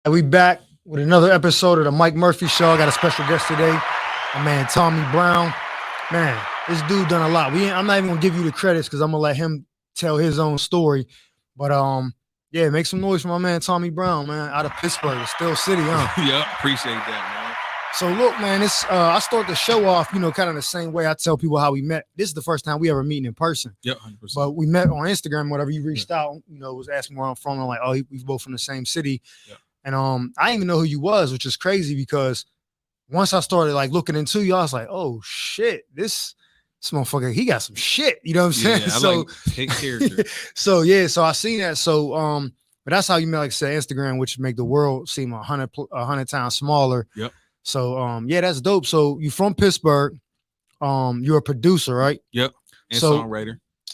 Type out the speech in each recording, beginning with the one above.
And we back with another episode of the Mike Murphy Show. I got a special guest today, my man Tommy Brown. Man, this dude done a lot. I'm not even gonna give you the credits because I'm gonna let him tell his own story. But yeah, make some noise for my man Tommy Brown, man, out of Pittsburgh, Steel City, huh? Yep, appreciate that, man. So look, man, I start the show off, kind of the same way I tell people how we met. This is the first time we ever meeting in person. Yep, 100%. But we met on Instagram, whatever. You reached out, was asking where I'm from. I'm like, oh, we both from the same city. Yep. And I didn't even know who you was, which is crazy because once I started like looking into you, I was like, oh shit, this motherfucker, he got some shit. You know what I'm saying? Yeah, I like his character. So I seen that. So but that's how you met, like I said, Instagram, which make the world seem 100 times smaller. Yep. So yeah, that's dope. So you from Pittsburgh, you're a producer, right? Yep. And so,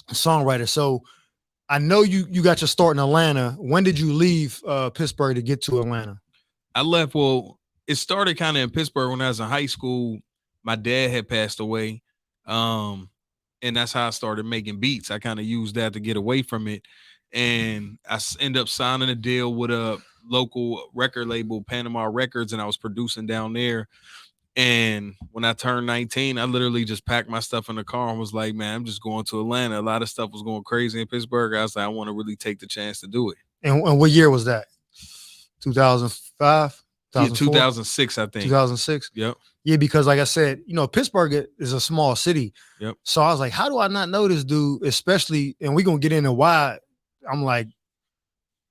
songwriter. So I know you got your start in Atlanta. When did you leave Pittsburgh to get to Atlanta? I left. Well, it started kind of in Pittsburgh when I was in high school. My dad had passed away, and that's how I started making beats. I kind of used that to get away from it, and I ended up signing a deal with a local record label, Panama Records, and I was producing down there. And when I turned 19, I literally just packed my stuff in the car and was like, man, I'm just going to Atlanta. A lot of stuff was going crazy in Pittsburgh. I was like, I want to really take the chance to do it. And what year was that? 2005? Yeah, 2006, I think. 2006? Yep. Yeah, because like I said, Pittsburgh is a small city. Yep. So I was like, how do I not know this dude, especially, and we're going to get into why. I'm like,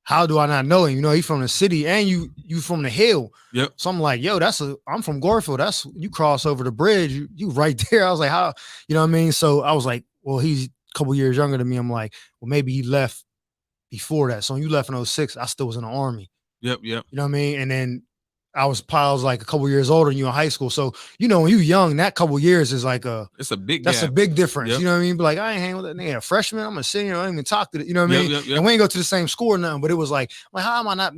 how do I not know him? He's from the city and you from the hill. Yep. So I'm like, yo, I'm from Garfield. That's, you cross over the bridge. You right there. I was like, how, you know what I mean? So I was like, well, he's a couple years younger than me. I'm like, well, maybe he left before that. So when you left in 06, I still was in the Army. Yep. You know what I mean? And then I was like a couple years older than you in high school. So, when you're young, that couple years is like it's a big that's gap. a big difference. Yep. You know what I mean? But like, I ain't hanging with that nigga. A freshman, I'm a senior. I don't even talk to the, you know what I mean? Yep. And we ain't go to the same school or nothing, but it was like, how am I not,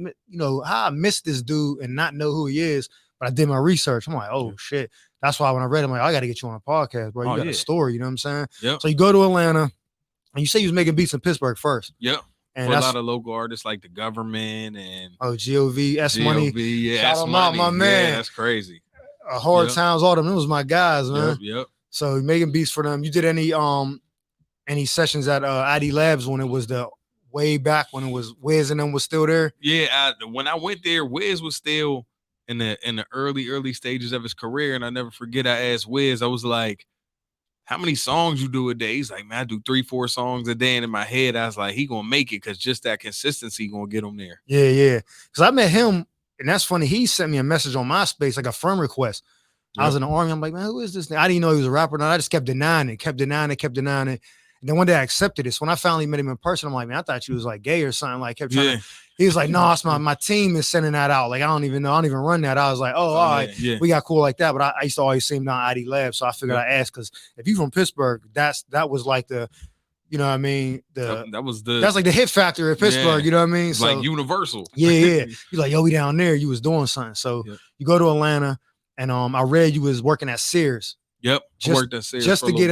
how I missed this dude and not know who he is? But I did my research. I'm like, oh shit. That's why when I read it, I'm like, I got to get you on a podcast, bro. You got a story. You know what I'm saying? Yep. So you go to Atlanta and you say you was making beats in Pittsburgh first. Yep. And for a lot of local artists like the Government and GOV, S Money. Yeah, shout them out, my man. Yeah, that's crazy. Hard Times, all them. It was my guys, man. Yep. So making beats for them. You did any sessions at ID Labs when it was the way back when it was Wiz and them was still there? Yeah, when I went there, Wiz was still in the early stages of his career, and I never forget. I asked Wiz, I was like, how many songs you do a day? He's like, man, I do 3-4 songs a day. And in my head, I was like, he gonna make it because just that consistency gonna get him there. Yeah. Because I met him, and that's funny. He sent me a message on MySpace, like a friend request. Yep. I was in the Army. I'm like, man, who is this? I didn't know he was a rapper. No, I just kept denying it. And then one day I accepted it. So when I finally met him in person, I'm like, man, I thought you was like gay or something. Like, kept trying to. He was like, no, it's my team is sending that out. Like, I don't even know. I don't even run that. I was like, all right, we got cool like that. But I used to always see him down ID Labs. So I figured I'd ask because if you from Pittsburgh, that was like the, you know what I mean? That's like the hit factor in Pittsburgh, you know what I mean? It's like universal. Yeah. You're like, yo, we down there. You was doing something. So you go to Atlanta and I read you was working at Sears. Yep. I worked at Sears just to get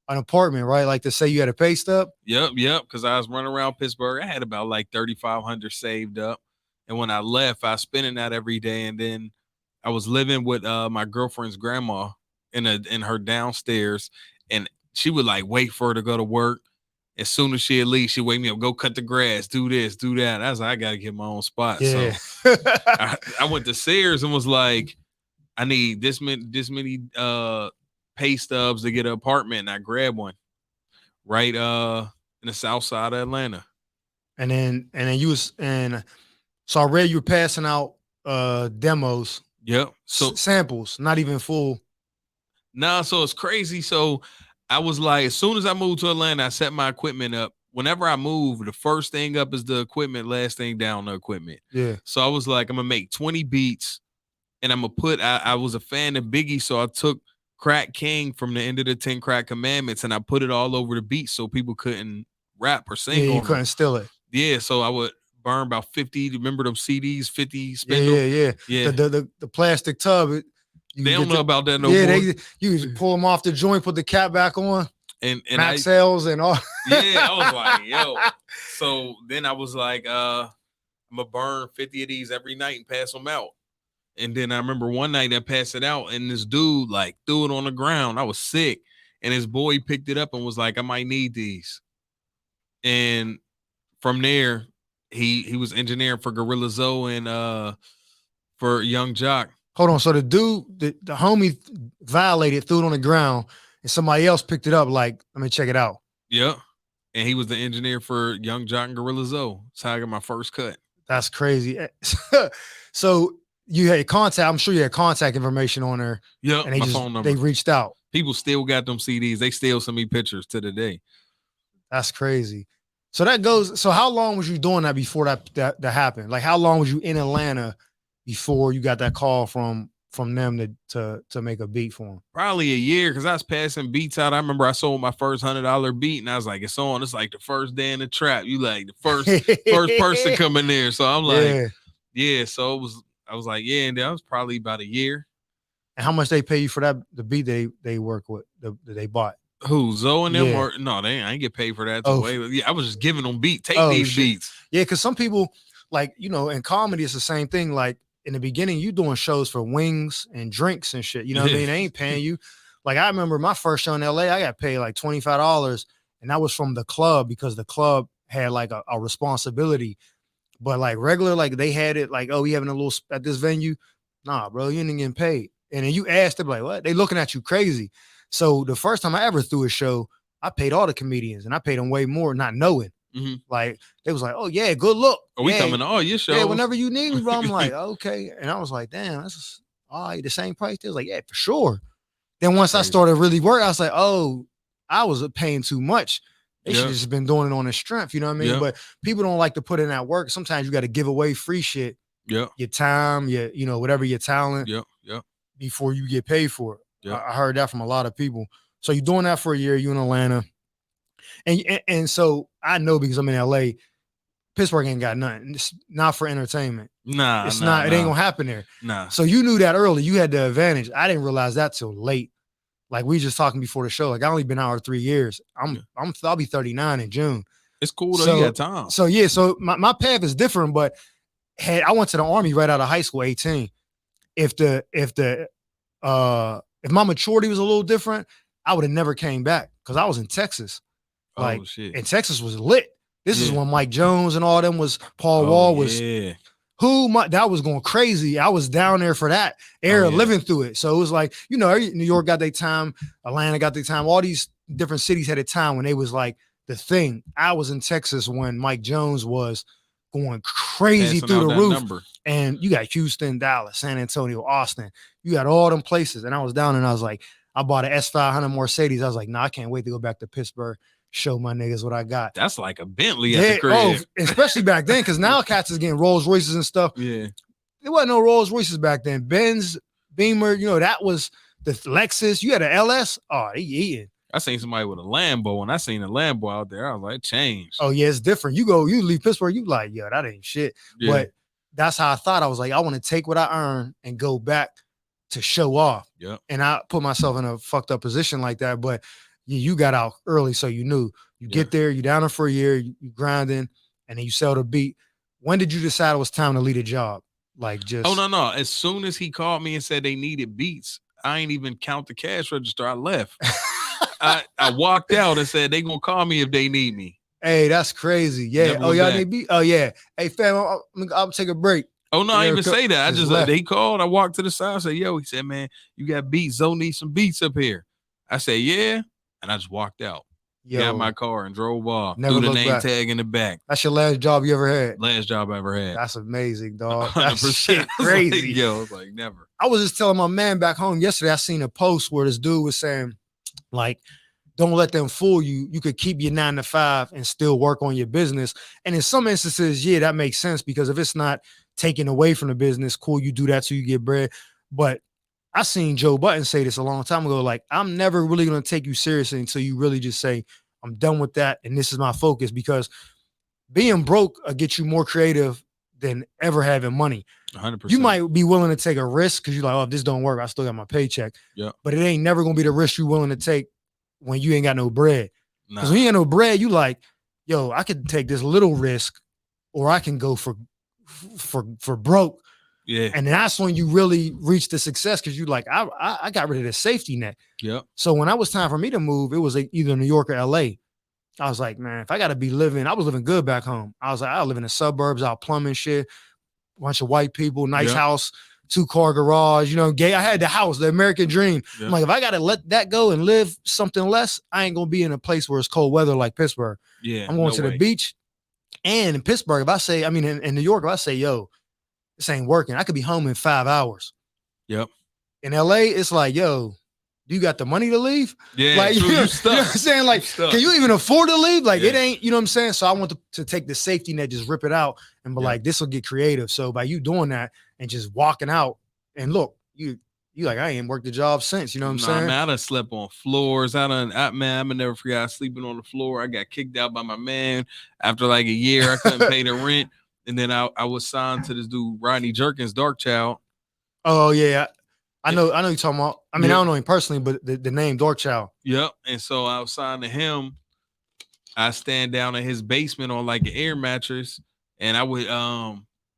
an apartment, right? Like to say you had a pay stub. Yep. Because I was running around Pittsburgh. I had about like 3,500 saved up. And when I left, I was spending that every day. And then I was living with my girlfriend's grandma in her downstairs. And she would like wait for her to go to work. As soon as she'd leave, she'd wake me up, go cut the grass, do this, do that. I was like, I got to get my own spot. Yeah. So I went to Sears and was like, I need this many pay stubs to get an apartment, and I grabbed one right in the south side of Atlanta. And then you was so I read you were passing out demos. Yep. So samples, not even full. Nah, so it's crazy. So I was like, as soon as I moved to Atlanta, I set my equipment up. Whenever I move, the first thing up is the equipment, last thing down the equipment. Yeah. So I was like, I'm gonna make 20 beats, and I'm gonna put. I was a fan of Biggie, so I took Crack King from the End of the 10 Crack Commandments, and I put it all over the beat so people couldn't rap or sing. Yeah, you couldn't steal it. Yeah, so I would burn about 50. Remember them CDs, 50 spindle? Yeah. The plastic tub. They don't know about that no more. You just pull them off the joint, put the cap back on, and Maxells and all. Yeah, I was like, yo. So then I was like, I'm gonna burn 50 of these every night and pass them out. And then I remember one night I passed it out, and this dude like threw it on the ground. I was sick, and his boy picked it up and was like, "I might need these." And from there, he was engineering for Gorilla Zoe and for Young Jock. Hold on. So the dude, the homie violated, threw it on the ground, and somebody else picked it up. Like, let me check it out. Yep. And he was the engineer for Young Jock and Gorilla Zoe. That's how I got my first cut. That's crazy. So you had contact. I'm sure you had contact information on her. Yeah, and my phone number. They reached out. People still got them CDs. They still send me pictures to the day. That's crazy. So that goes. So how long was you doing that before that happened? Like, how long was you in Atlanta before you got that call from them to make a beat for them? Probably a year, because I was passing beats out. I remember I sold my first $100 beat, and I was like, "It's on." It's like the first day in the trap. You like the first person coming there. So I'm like, yeah. So I was like, yeah, and that was probably about a year. And how much they pay you for the beat they work with, that they bought? Who, Zoe and them? Or no, I ain't get paid for that. Yeah, I was just giving them beats. Take these beats. Yeah, because some people, like, in comedy, it's the same thing. Like, in the beginning, you doing shows for wings and drinks and shit. You know what I mean? They ain't paying you. Like, I remember my first show in LA, I got paid like $25, and that was from the club, because the club had like a responsibility. But like regular, like they had it like, oh, we having a little at this venue. Nah, bro, you ain't getting paid. And then you asked them, like, what? They looking at you crazy. So the first time I ever threw a show, I paid all the comedians, and I paid them way more, not knowing. Mm-hmm. Like, they was like, oh yeah, good look. Are we coming to all your shows? Yeah, whenever you need me, bro. I'm like, okay. And I was like, damn, that's all right, the same price. They was like, yeah, for sure. Then once I started really working, I was like, oh, I was paying too much. They should have just been doing it on the strength, you know what I mean? Yeah. But people don't like to put in that work. Sometimes you got to give away free shit. Yeah. Your time, whatever your talent. Yeah. Before you get paid for it. Yeah. I heard that from a lot of people. So you're doing that for a year, you in Atlanta. And so I know, because I'm in LA, Pittsburgh ain't got nothing. It's not for entertainment. Nah. It ain't gonna happen there. Nah. So you knew that early. You had the advantage. I didn't realize that till late. Like, we just talking before the show. Like, I only been out for 3 years. I'll be 39 in June. It's cool though. You got time. So yeah. So my path is different, but I went to the Army right out of high school, 18. If my maturity was a little different, I would have never came back, because I was in Texas. Like, and Texas was lit. This is when Mike Jones and all them was, Paul Wall was. Yeah. That was going crazy. I was down there for that era, living through it. So it was like, New York got their time, Atlanta got their time. All these different cities had a time when they was like the thing. I was in Texas when Mike Jones was going crazy through the roof. And you got Houston, Dallas, San Antonio, Austin. You got all them places. And I was down, and I was like, I bought an S500 Mercedes. I was like, I can't wait to go back to Pittsburgh, show my niggas what I got. That's like a Bentley at the crib. Oh, especially back then, because now cats is getting Rolls Royces and stuff. Yeah. There wasn't no Rolls Royces back then. Benz, Beamer, that was the Lexus. You had an LS. Oh, they eating. I seen somebody with a Lambo, and I seen a Lambo out there. I was like, changed. Oh, yeah, it's different. You leave Pittsburgh, you like, yo, that ain't shit. Yeah. But that's how I thought. I was like, I want to take what I earned and go back to show off. Yeah. And I put myself in a fucked up position like that. But you got out early, so you knew. You get there, you down there for a year, you grinding, and then you sell the beat. When did you decide it was time to leave a job? Like, just... Oh, no. As soon as he called me and said they needed beats, I ain't even count the cash register. I left. I walked out and said they gonna call me if they need me. Hey, that's crazy. Yeah. Oh, y'all need beat? Oh, yeah. Hey, fam, I'll take a break. Oh, no, I didn't even say that. I just they called. I walked to the side. I said, yo, he said, man, you got beats. Zoe needs some beats up here. I said, yeah. And I just walked out. Got my car and drove off. Threw the name tag in the back. That's your last job you ever had? Last job I ever had. That's amazing, dog. That's shit crazy. Like, I was like, never. I was just telling my man back home yesterday, I seen a post where this dude was saying, like, don't let them fool you. You could keep your 9 to 5 and still work on your business. And in some instances, yeah, that makes sense, because if it's not taken away from the business, cool, you do that so you get bread. But I seen Joe Budden say this a long time ago, like, I'm never really going to take you seriously until you really just say, I'm done with that, and this is my focus, because being broke will get you more creative than ever having money. 100%. You might be willing to take a risk because you're like, oh, if this don't work, I still got my paycheck. Yeah. But it ain't never going to be the risk you're willing to take when you ain't got no bread. Because when you ain't no bread, you like, yo, I could take this little risk, or I can go for for broke. Yeah. And that's when you really reach the success because you like, I got rid of the safety net. Yep. So when it was time for me to move, it was like either New York or LA. I was like, man, if I got to be living, I was living good back home. I was like, I live in the suburbs, out plumbing shit, bunch of white people, nice house, 2-car garage, gay. I had the house, the American dream. I'm like, if I got to let that go and live something less, I ain't going to be in a place where it's cold weather like Pittsburgh. Yeah. I'm going to the beach. And in Pittsburgh, if I say, in New York, if I say, yo, this ain't working, I could be home in 5 hours. Yep. In LA, it's like, yo, do you got the money to leave? Yeah, like, true, you know what I'm saying? Like, can you even afford to leave? Like, it ain't, you know what I'm saying? So I want to take the safety net, just rip it out and be like, this will get creative. So by you doing that and just walking out and look, you like, I ain't worked the job since, you know what I'm saying? Man, I done slept on floors. I'm gonna never forget sleeping on the floor. I got kicked out by my man after like a year. I couldn't pay the rent. And then I was signed to this dude, Rodney Jerkins, Dark Child. Oh, yeah. I know you're talking about. I don't know him personally, but the name Dark Child. Yep. And so I was signed to him. I stand down in his basement on like an air mattress, and I would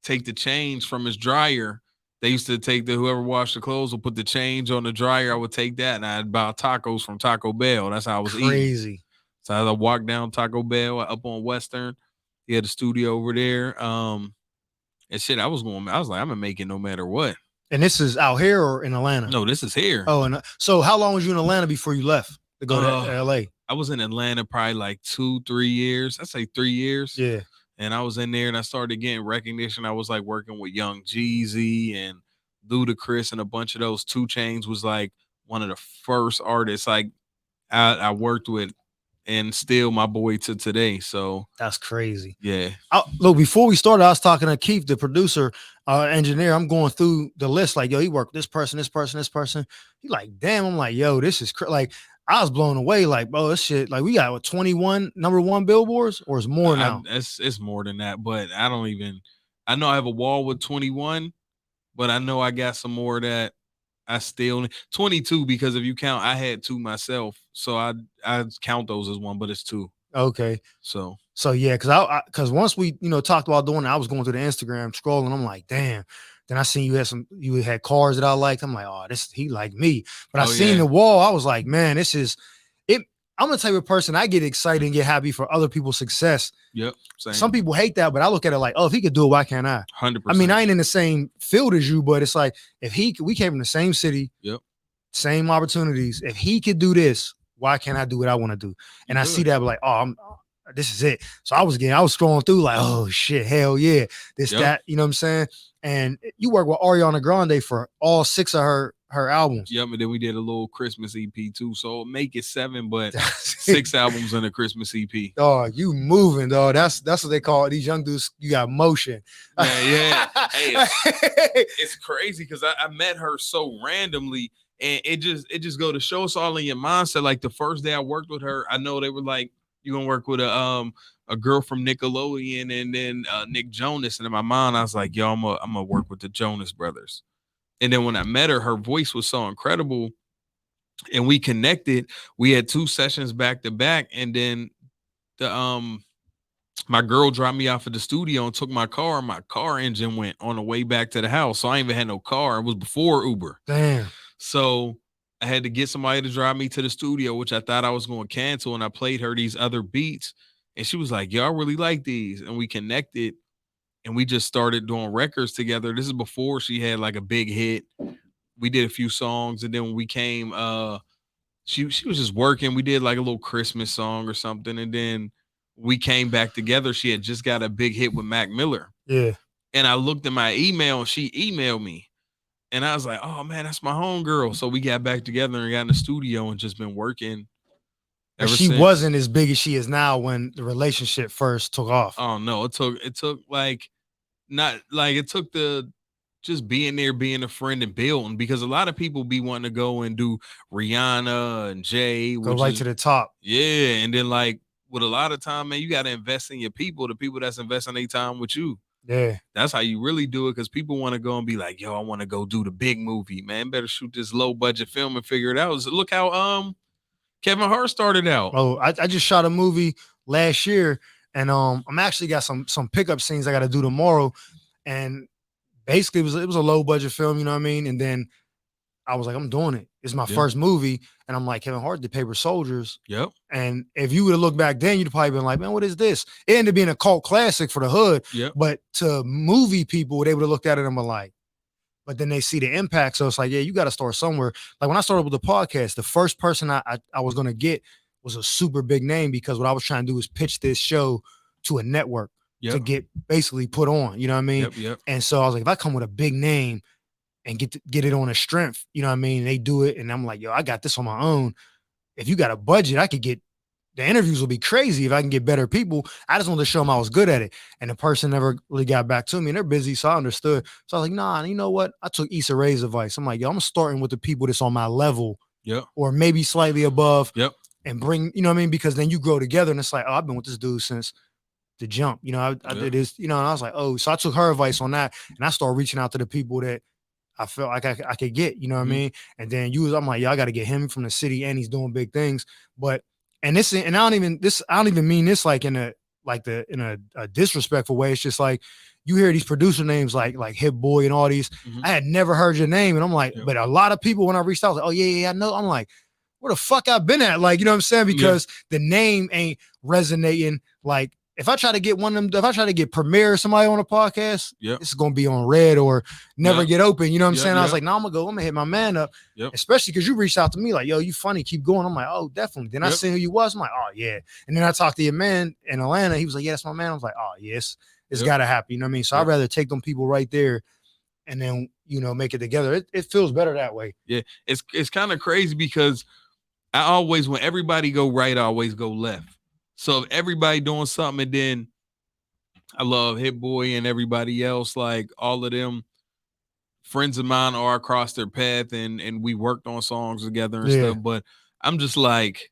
take the change from his dryer. They used to take whoever washed the clothes would put the change on the dryer. I would take that, and I'd buy tacos from Taco Bell. That's how I was eating. Crazy. So I walked down Taco Bell up on Western. He had a studio over there. And shit, I was like, I'm gonna make it no matter what. And this is out here or in Atlanta? No, this is here. Oh, and so how long was you in Atlanta before you left to go to LA? I was in Atlanta probably like 2-3 years. I'd say 3 years. Yeah. And I was in there and I started getting recognition. I was like working with Young Jeezy and Ludacris and a bunch of those. 2 Chainz was like one of the first artists like I worked with, and still my boy to today. So that's crazy. Yeah. Look, before we started, I was talking to Keith, the producer, engineer. I'm going through the list like, yo, he worked this person, this person, this person. He like, damn. I'm like, yo, this is like, I was blown away. Like, bro, this shit. Like, we got what, 21 #1 billboards, or it's more now? It's more than that, but I know I have a wall with 21, but I know I got some more that I still 22, because if you count, I had 2 myself, so I count those as 1, but it's 2. Okay. So yeah, because once we talked about doing it, I was going through the Instagram scrolling. I'm like, damn. Then I seen you had cars that I liked. I'm like, oh, he like me. But I seen the wall. I was like, man, this is it. I'm the type of person, I get excited and get happy for other people's success. Yep. Same. Some people hate that, but I look at it like, oh, if he could do it, why can't I? 100%. I ain't in the same field as you, but it's like, we came from the same city, yep, same opportunities. If he could do this, why can't I do what I want to do? And I see that like, oh, this is it. So I was scrolling through like, oh shit, hell yeah, that, you know what I'm saying? And you work with Ariana Grande for all 6 of her albums. Yep, and then we did a little Christmas EP too. So make it 7, but 6 albums in a Christmas EP. Dog, you moving, dog. That's what they call it. These young dudes, you got motion. Yeah. Hey, it's crazy because I met her so randomly, and it just go to show us all in your mindset. Like the first day I worked with her, I know they were like, you're gonna work with a girl from Nickelodeon and then Nick Jonas. And in my mind, I was like, yo, I'm gonna work with the Jonas Brothers. And then when I met her, her voice was so incredible, and we connected. We had 2 sessions back to back, and then my girl dropped me off at the studio and took my car. My car engine went on the way back to the house, so I ain't even had no car. It was before Uber. Damn. So I had to get somebody to drive me to the studio, which I thought I was going to cancel. And I played her these other beats, and she was like, yo, I really like these. And we connected, and we just started doing records together. This is before she had like a big hit. We did a few songs, and then when we came, she was just working. We did like a little Christmas song or something, and then we came back together. She had just got a big hit with Mac Miller. Yeah. And I looked at my email, and she emailed me. And I was like, oh, man, that's my homegirl. So we got back together and got in the studio and just been working ever since. She wasn't as big as she is now when the relationship first took off. Oh, no. It took the just being there, being a friend and building, because a lot of people be wanting to go and do Rihanna and Jay. Go right to the top. Yeah. And then like with a lot of time, man, you got to invest in your people, the people that's investing their time with you. Yeah, that's how you really do it, because people want to go and be like, yo, I want to go do the big movie, man. Better shoot this low budget film and figure it out. Look how Kevin Hart started out. Oh, I just shot a movie last year, and I'm actually got some pickup scenes I got to do tomorrow. And basically it was a low budget film, you know what I mean? And then I was like, I'm doing it. It's my first movie. And I'm like, Kevin Hart did Paper Soldiers. Yep. And if you would have looked back then, you'd probably been like, man, what is this? It ended up being a cult classic for the hood. Yep. But to movie people, they would have looked at it and been like, but then they see the impact. So it's like, yeah, you got to start somewhere. Like when I started with the podcast, the first person I was going to get was a super big name, because what I was trying to do was pitch this show to a network to get basically put on, you know what I mean? Yep. And so I was like, if I come with a big name and get it on a strength, you know what I mean? They do it. And I'm like, yo, I got this on my own. If you got a budget, I could get, the interviews will be crazy if I can get better people. I just wanted to show them I was good at it. And the person never really got back to me, and they're busy. So I understood. So I was like, nah, you know what? I took Issa Rae's advice. I'm like, yo, I'm starting with the people that's on my level or maybe slightly above and bring, you know what I mean? Because then you grow together and it's like, oh, I've been with this dude since the jump. You know, I did this, you know, and I was like, oh, so I took her advice on that. And I started reaching out to the people that I felt like I could get, you know what I mean? And then I'm like, yeah, I got to get him from the city, and he's doing big things. But I don't even mean this like in a disrespectful way. It's just like you hear these producer names like Hit Boy and all these. I had never heard your name, and I'm like, but a lot of people when I reached out, like, oh yeah, I know. I'm like, where the fuck I've been at? Like, you know what I'm saying? Because the name ain't resonating. Like, if I try to get Premiere or somebody on a podcast, it's gonna be on red or never get open. You know what I'm saying? I was like, no, I'm gonna hit my man up. Especially because you reached out to me like, yo, you funny, keep going. I'm like, oh, definitely. Then I seen who you was. I'm like, oh yeah. And then I talked to your man in Atlanta. He was like, yeah, that's my man. I was like, oh yes, it's gotta happen. You know what I mean? So I'd rather take them people right there and then, you know, make it together. It feels better that way. Yeah, it's kind of crazy because I always, when everybody go right, I always go left. So if everybody doing something, and then I love Hit Boy and everybody else, like all of them friends of mine are across their path, and we worked on songs together and stuff. But I'm just like,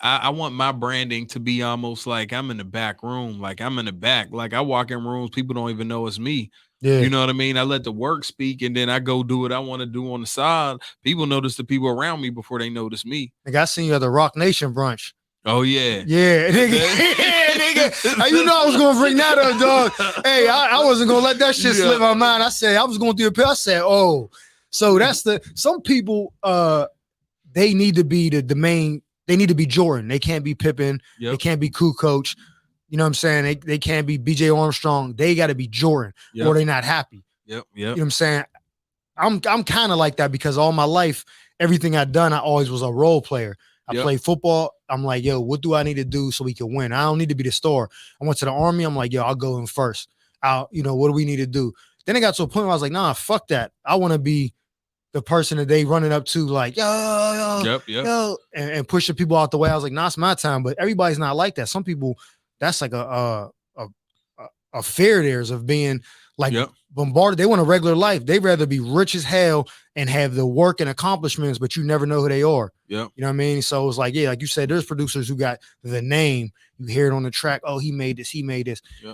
I want my branding to be almost like I'm in the back room, like I'm in the back. Like I walk in rooms, people don't even know it's me. You know what I mean? I let the work speak, and then I go do what I want to do on the side. People notice the people around me before they notice me. Like I seen you at the Rock Nation brunch. Oh yeah, nigga. You know I was gonna bring that up, dog. Hey, I wasn't gonna let that shit slip my mind. I said I was going through a pill. I said, oh, so that's some people. They need to be the main. They need to be Jordan. They can't be Pippen. They can't be Kukoc. You know what I'm saying? They can't be BJ Armstrong. They got to be Jordan, or they're not happy. You know what I'm saying? I'm kind of like that because all my life, everything I've done, I always was a role player. I played football. I'm like, yo, what do I need to do so we can win? I don't need to be the star. I went to the Army. I'm like, yo, I'll go in first. What do we need to do? Then it got to a point where I was like, nah, fuck that. I want to be the person that they running up to, like, yo, and pushing people out the way. I was like, nah, it's my time. But everybody's not like that. Some people, that's like a fear of theirs of being like bombarded. They want a regular life. They'd rather be rich as hell and have the work and accomplishments, but you never know who they are. You know what I mean? So it's like, like you said, there's producers who got the name. You hear it on the track. Oh, he made this.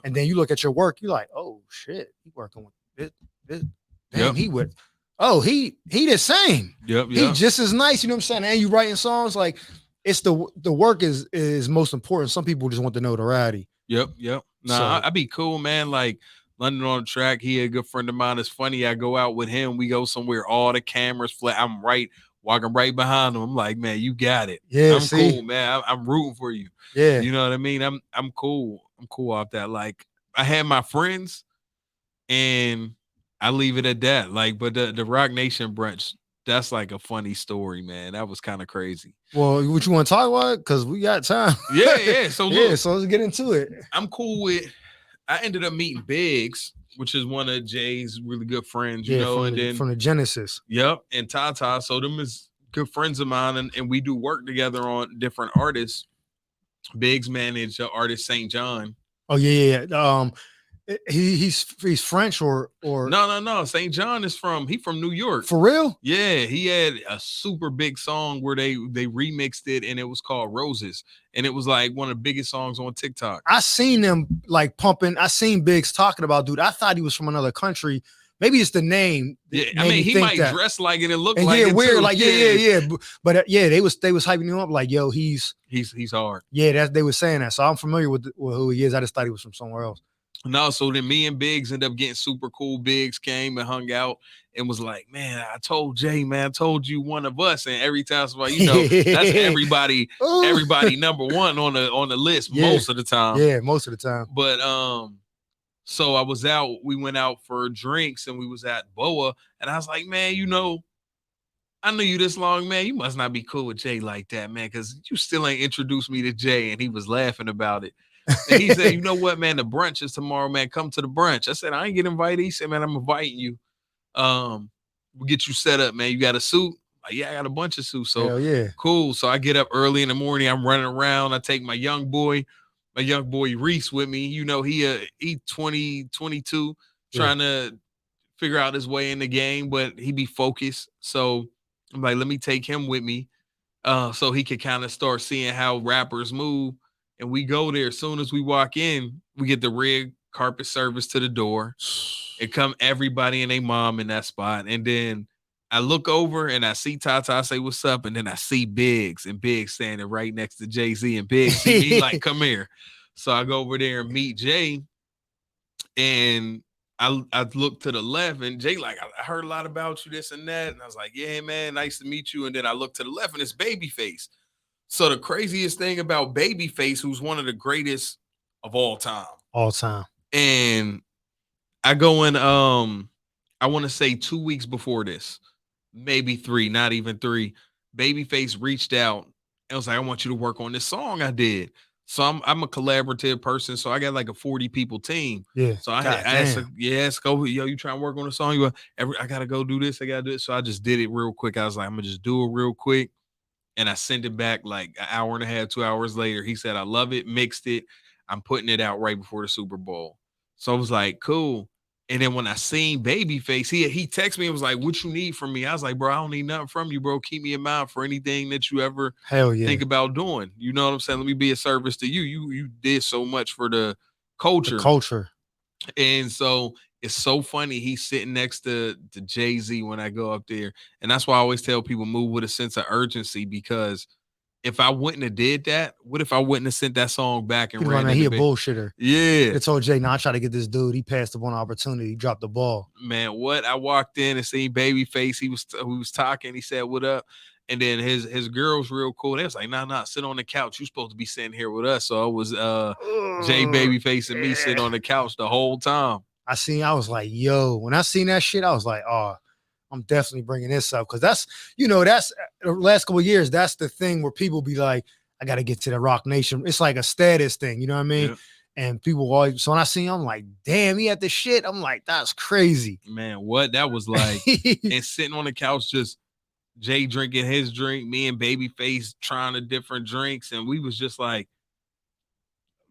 And then you look at your work. You're like, oh shit, he working with this. Damn, he would. Oh, he the same. He just as nice. You know what I'm saying? And you writing songs, like it's the work is most important. Some people just want the notoriety. Nah, I'd be cool, man. Like London on the Track, he a good friend of mine. It's funny. I go out with him. We go somewhere, all the cameras flat. I'm walking right behind him. I'm like, man, you got it. I'm cool, man. I'm rooting for you. You know what I mean? I'm cool. I'm cool off that. Like I had my friends, and I leave it at that. Like, but the Rock Nation brunch, that's like a funny story, man. That was kind of crazy. Well, what you want to talk about? Because we got time. So look, so let's get into it. I'm cool with. I ended up meeting Biggs, which is one of Jay's really good friends, you know, and then from the Genesis. And Tata. So them is good friends of mine, and we do work together on different artists. Biggs managed artist St. John. Oh yeah. He's French or no. St. John is from New York. For real? Yeah, he had a super big song where they remixed it, and it was called Roses, and it was like one of the biggest songs on TikTok. I seen them like pumping. I seen Biggs talking about, dude. I thought he was from another country. Maybe it's the name. I mean, he might dress like it and look like it. Weird. Too. Like yeah. But they was hyping him up like, yo, he's hard. Yeah, they was saying that. So I'm familiar with who he is. I just thought he was from somewhere else. No, so then me and Biggs ended up getting super cool. Biggs came and hung out and was like, "Man, I told Jay, man, I told you one of us." And every time somebody, that's everybody, Ooh. number one on the list Yeah. most of the time. Yeah, most of the time. But so I was out, we went out for drinks and we was at Boa, and I was like, "Man, I knew you this long, man. You must not be cool with Jay like that, man, because you still ain't introduced me to Jay." And he was laughing about it. And he said, "You know what, man? The brunch is tomorrow, man. Come to the brunch." I said, "I ain't get invited." He said, "Man, I'm inviting you. We'll get you set up, man. You got a suit?" Like, "Yeah, I got a bunch of suits." So Hell yeah. cool. So I get up early in the morning. I'm running around. I take my young boy Reese with me. He 20, 22, trying to figure out his way in the game, but he be focused. So I'm like, let me take him with me, so he could kind of start seeing how rappers move. And we go there. As soon as we walk in, we get the red carpet service to the door. It come everybody and their mom in that spot. And then I look over and I see Tata. I say, "What's up?" And then I see Biggs, and Biggs standing right next to Jay Z. And Biggs see me like, "Come here." So I go over there and meet Jay. And I looked to the left, and Jay like, "I heard a lot about you, this and that." And I was like, "Yeah, man, nice to meet you." And then I looked to the left, and it's Babyface. So the craziest thing about Babyface, who's one of the greatest of all time. All time. And I go in, I want to say 2 weeks before this, maybe 3, not even 3. Babyface reached out and was like, "I want you to work on this song I did." So I'm a collaborative person, so I got like a 40 people team. Yeah. So I asked, "Yes, go, yo, you trying to work on the song? I gotta go do this, I gotta do it." So I just did it real quick. I was like, "I'm gonna just do it real quick." And I sent it back like an hour and a half, 2 hours later. He said, "I love it, mixed it. I'm putting it out right before the Super Bowl." So I was like, cool. And then when I seen Babyface, he texted me and was like, "What you need from me?" I was like, "Bro, I don't need nothing from you, bro. Keep me in mind for anything that you ever think about doing. You know what I'm saying? Let me be a service to you. You did so much for the culture." And so it's so funny. He's sitting next to Jay Z when I go up there. And that's why I always tell people move with a sense of urgency, because if I wouldn't have did that, what if I wouldn't have sent that song back and ran? Man, he a bullshitter. Yeah. They told Jay, "No, I try to get this dude. He passed up on opportunity. He dropped the ball." Man, what? I walked in and seen Babyface. He was talking. He said, "What up?" And then his girl's real cool. They was like, "Nah, sit on the couch. You supposed to be sitting here with us." So it was Jay, Babyface, and me sitting on the couch the whole time. I was like, yo, when I seen that shit, I was like, oh, I'm definitely bringing this up, because that's the last couple of years. That's the thing where people be like, "I got to get to the Rock Nation." It's like a status thing, you know what I mean? Yeah. And people always, so when I see him, I'm like, damn, he had the shit. I'm like, that's crazy, man. What that was like, and sitting on the couch, just Jay drinking his drink, me and Babyface trying the different drinks, and we was just like,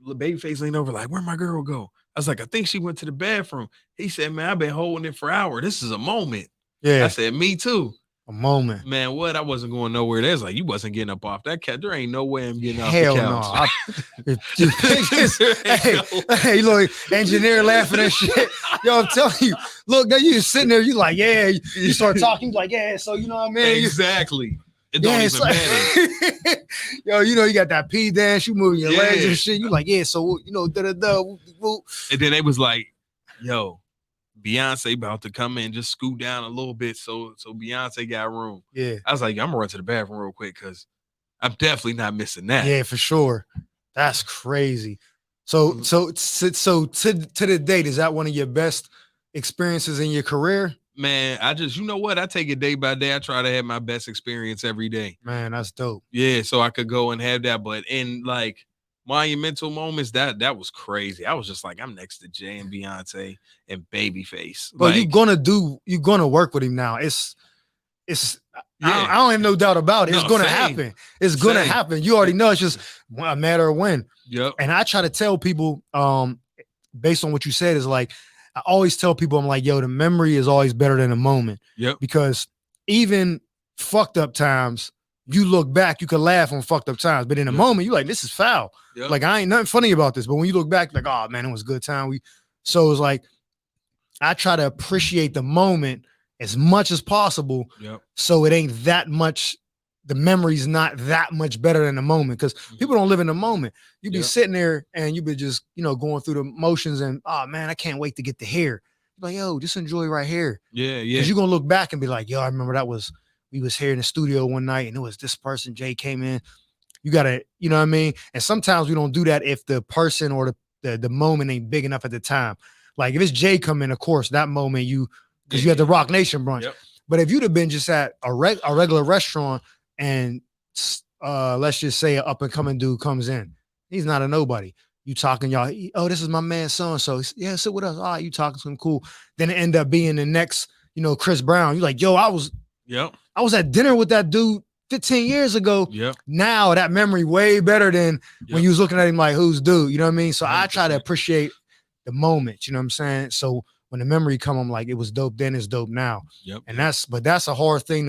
Babyface leaned over like, "Where'd my girl go?" I was like, "I think she went to the bathroom." He said, "Man, I've been holding it for hours. This is a moment." Yeah. I said, "Me too." A moment. Man, what? I wasn't going nowhere. There's like, you wasn't getting up off that couch. There ain't no way I'm getting off the couch. Hey, look, engineer laughing and shit. Yo, I'm telling you, look, now you sitting there, you like, yeah, you start talking, like, yeah, so you know what I mean? Exactly. It don't even matter. Yo, you got that P dance, you moving your legs and shit. You like, yeah, so da-da-da. And then they was like, "Yo, Beyonce about to come in, just scoot down a little bit so Beyonce got room." Yeah. I was like, "I'm gonna run to the bathroom real quick, because I'm definitely not missing that." Yeah, for sure. That's crazy. So to the date, is that one of your best experiences in your career? Man, I just, you know what? I take it day by day. I try to have my best experience every day. Man, that's dope. Yeah, so I could go and have that. But in like monumental moments, that was crazy. I was just like, I'm next to Jay and Beyonce and Babyface. But like, you're gonna work with him now. It's I don't have no doubt about it. It's gonna happen. It's gonna happen. You already know. It's just a matter of when. Yep. And I try to tell people, based on what you said, is like, I always tell people, I'm like, yo, the memory is always better than the moment. Yep. Because even fucked up times, you look back, you can laugh on fucked up times, but in the moment, you're like, this is foul. Yep. Like, I ain't nothing funny about this. But when you look back, like, oh man, it was a good time. So it's like, I try to appreciate the moment as much as possible. Yep. So it ain't that much the memory's not that much better than the moment because people don't live in the moment. You be sitting there and you be just, going through the motions and, oh man, I can't wait to get to here. Like, yo, just enjoy right here. Yeah. Because you're gonna look back and be like, yo, I remember we was here in the studio one night and it was this person, Jay came in. You gotta, you know what I mean? And sometimes we don't do that if the person or the moment ain't big enough at the time. Like if it's Jay coming, of course, that moment because you had the Rock Nation brunch. Yep. But if you'd have been just at a regular restaurant and let's just say an up and coming dude comes in, he's not a nobody. You talking, y'all, oh, this is my man so-and-so. Yeah, sit with us. All right, you talking some cool. Then it end up being the next, Chris Brown. You're like, yo, I was at dinner with that dude 15 years ago. Yep. Now that memory way better than when you was looking at him like, who's dude? You know what I mean? So 100%. I try to appreciate the moment, you know what I'm saying? So when the memory come, I'm like, it was dope then, it's dope now. Yep. And that's a hard thing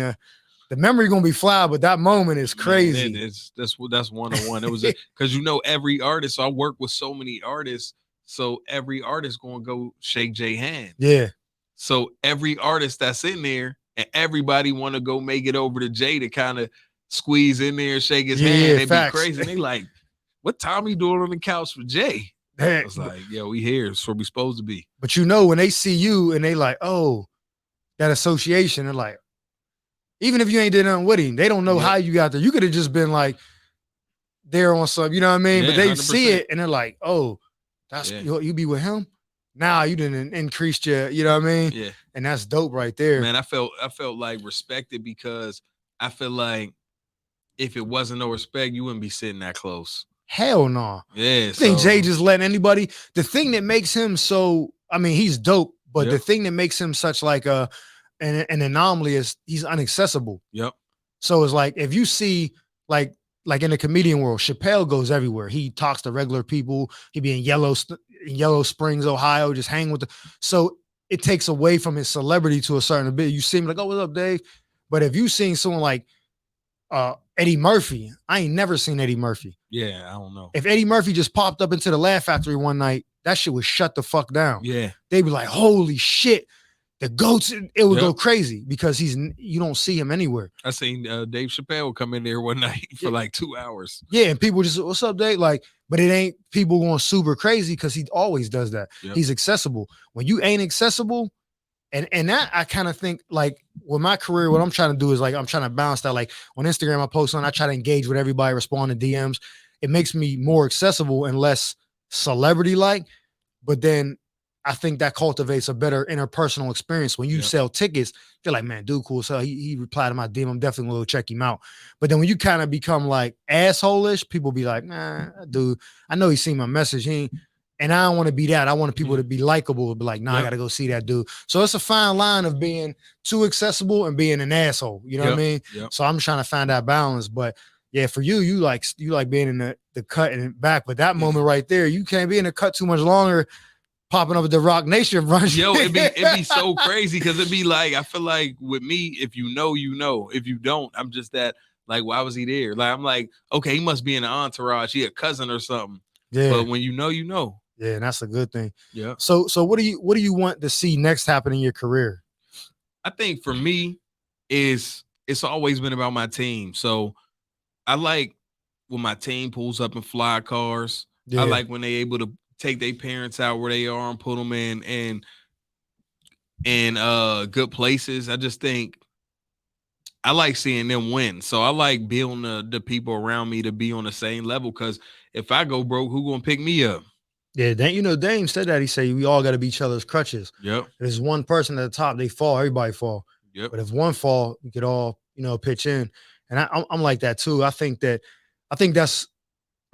the memory gonna be fly, but that moment is crazy. Man, that's 101. It was because every artist. So I work with so many artists, so every artist gonna go shake Jay hand. Yeah. So every artist that's in there, and everybody want to go make it over to Jay to kind of squeeze in there and shake his hand. It'd be crazy. And they like, what Tommy doing on the couch with Jay? I was like, yo, we here. It's where we supposed to be. But when they see you and they like, oh, that association, they're like, even if you ain't did nothing with him, they don't know how you got there. You could have just been like there on some, you know what I mean? Yeah, but they 100%. see it and they're like, oh, that's you be with him? Now you didn't increase your, you know what I mean? Yeah. And that's dope right there. Man, I felt like respected because I feel like if it wasn't no respect, you wouldn't be sitting that close. Hell no. Yeah. I think Jay just letting anybody, the thing that makes him so, I mean, he's dope, but the thing that makes him such like an anomaly is he's inaccessible. Yep. So it's like, if you see like in the comedian world, Chappelle goes everywhere. He talks to regular people. He be in Yellow Springs, Ohio, just hang with so it takes away from his celebrity to a certain bit. You see him like, oh, what's up, Dave? But if you seen someone like Eddie Murphy, I ain't never seen Eddie Murphy. Yeah, I don't know. If Eddie Murphy just popped up into the Laugh Factory one night, that shit would shut the fuck down. Yeah. They'd be like, holy shit. The goats, it would go crazy because you don't see him anywhere. I seen Dave Chappelle come in there one night for like 2 hours. Yeah, and people just, what's up, Dave? Like, but it ain't people going super crazy because he always does that. Yep. He's accessible. When you ain't accessible, and that I kind of think like with my career, what I'm trying to do is like I'm trying to balance that. Like on Instagram, I post on, I try to engage with everybody, respond to DMs. It makes me more accessible and less celebrity-like, but then I think that cultivates a better interpersonal experience. When you sell tickets, they're like, man, dude, cool. So he replied to my DM. I'm definitely going to check him out. But then when you kind of become like asshole-ish, people be like, nah, dude, I know he seen my message. And I don't want to be that. I want people to be likable, be like, nah, I got to go see that dude. So it's a fine line of being too accessible and being an asshole. You know what I mean? Yep. So I'm trying to find that balance. But yeah, for you like being in the cut and back. But that moment right there, you can't be in the cut too much longer. Popping up at the Rock Nation brunch. Yo, it'd be so crazy because it'd be like, I feel like with me, if you know, you know. If you don't, I'm just that, like, why was he there? Like, I'm like, okay, he must be in the entourage. He a cousin or something. Yeah. But when you know, you know. Yeah, and that's a good thing. Yeah. So what do you want to see next happen in your career? I think for me it's always been about my team. So I like when my team pulls up in fly cars. Yeah. I like when they able to take their parents out where they are and put them in good places. I just think I like seeing them win. So I like building the people around me to be on the same level. Because if I go broke, who gonna pick me up? Yeah, Dame said that. He said we all got to be each other's crutches. Yep. If there's one person at the top, they fall. Everybody fall. Yep. But if one fall, we could all pitch in. And I'm like that too. I think that's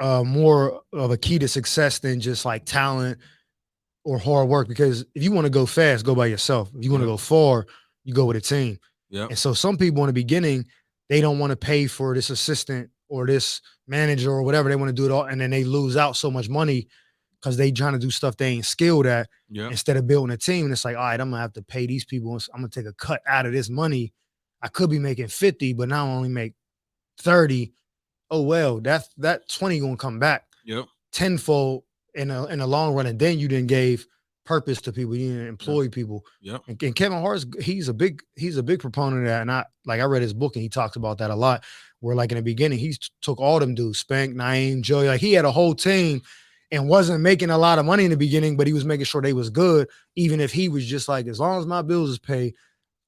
more of a key to success than just like talent or hard work. Because if you want to go fast, go by yourself. If you want to go far, you go with a team. Yeah. And so some people in the beginning, they don't want to pay for this assistant or this manager or whatever. They want to do it all, and then they lose out so much money because they trying to do stuff they ain't skilled at instead of building a team. And it's like, all right, I'm gonna have to pay these people. I'm gonna take a cut out of this money. I could be making 50, but now I only make 30. Oh well, that 20 gonna come back tenfold in a long run, and then you didn't gave purpose to people, you didn't employ people. And Kevin Hart's he's a big proponent of that. And I read his book and he talks about that a lot. Where like in the beginning, he took all them dudes, Spank, Naeem, Joey. Like he had a whole team and wasn't making a lot of money in the beginning, but he was making sure they was good. Even if he was just like, as long as my bills is paid,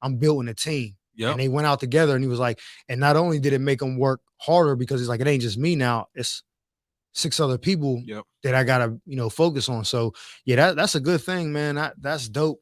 I'm building a team. Yep. And they went out together, and he was like, and not only did it make him work harder because he's like, it ain't just me now, it's 6 other people Yep. that I gotta, focus on. So yeah, that's a good thing, man. That's dope.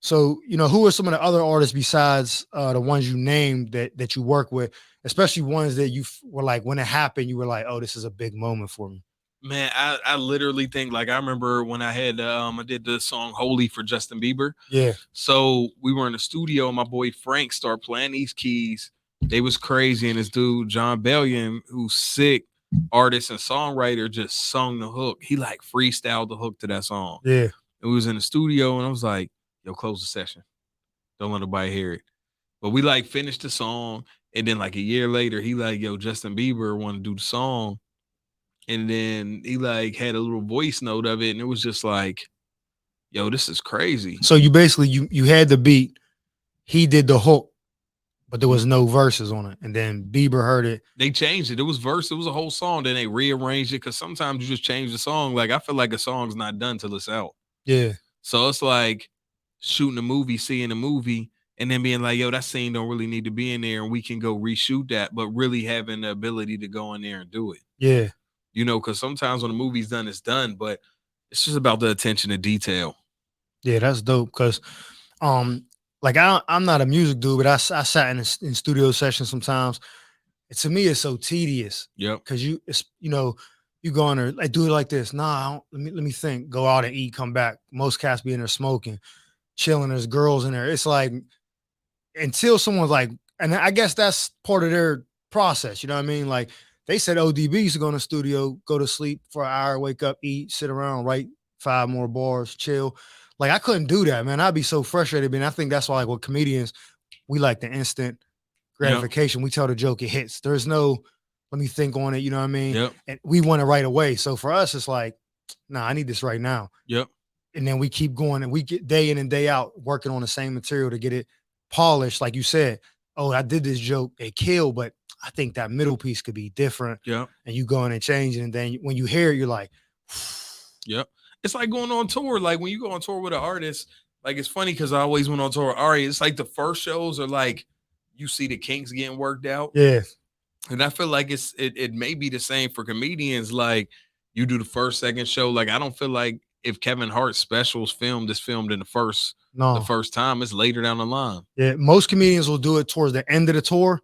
So who are some of the other artists besides the ones you named that you work with, especially ones that you were like, when it happened, you were like, oh, this is a big moment for me. Man, I literally think, like, I remember when I had I did the song Holy for Justin Bieber. Yeah. So we were in the studio and my boy Frank started playing these keys. They was crazy. And this dude, John Bellion, who's sick artist and songwriter, just sung the hook. He like freestyled the hook to that song. Yeah. And we was in the studio and I was like, yo, close the session. Don't let nobody hear it. But we like finished the song. And then like a year later, he like, yo, Justin Bieber want to do the song. And then he like had a little voice note of it. And it was just like, yo, this is crazy. So you basically, you had the beat, he did the hook, but there was no verses on it. And then Bieber heard it. They changed it. It was verse. It was a whole song. Then they rearranged it because sometimes you just change the song. Like I feel like a song's not done till it's out. Yeah. So it's like shooting a movie, seeing a movie, and then being like, yo, that scene don't really need to be in there and we can go reshoot that, but really having the ability to go in there and do it. Yeah. Because sometimes when a movie's done, it's done, but it's just about the attention to detail. Yeah, that's dope. Because, like I'm not a music dude, but I sat in studio sessions sometimes. And to me, it's so tedious. Yep. Because you go in there, like, do it like this. Nah, let me think. Go out and eat, come back. Most cats be in there smoking, chilling. There's girls in there. It's like until someone's like, and I guess that's part of their process. You know what I mean? Like they said ODB used to go in the studio, go to sleep for an hour, wake up, eat, sit around, write 5 more bars, chill. Like I couldn't do that, man. I'd be so frustrated. And I think that's why, like, with comedians, we like the instant gratification. Yep. We tell the joke, it hits. There's no, let me think on it. You know what I mean? Yep. And we want it right away. So for us, it's like, nah, I need this right now. Yep. And then we keep going, and we get day in and day out working on the same material to get it polished. Like you said, oh, I did this joke, it killed, but I think that middle piece could be different. Yeah. And you go in and change it. And then when you hear it, you're like, yep. It's like going on tour. Like when you go on tour with an artist, like it's funny because I always went on tour with Ari. It's like the first shows are like you see the kinks getting worked out. Yeah. And I feel like it may be the same for comedians. Like you do the first, second show. Like I don't feel like if Kevin Hart's specials filmed in the first time, it's later down the line. Yeah. Most comedians will do it towards the end of the tour,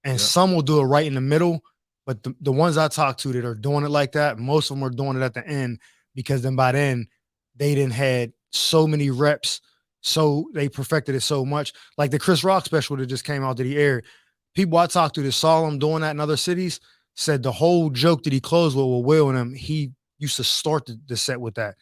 and some will do it right in the middle. But the ones I talk to that are doing it like that, most of them are doing it at the end, because then by then they didn't had so many reps, so they perfected it so much. Like the Chris Rock special that just came out that he aired, people I talked to that saw him doing that in other cities said the whole joke that he closed with Will and him, he used to start the set with that,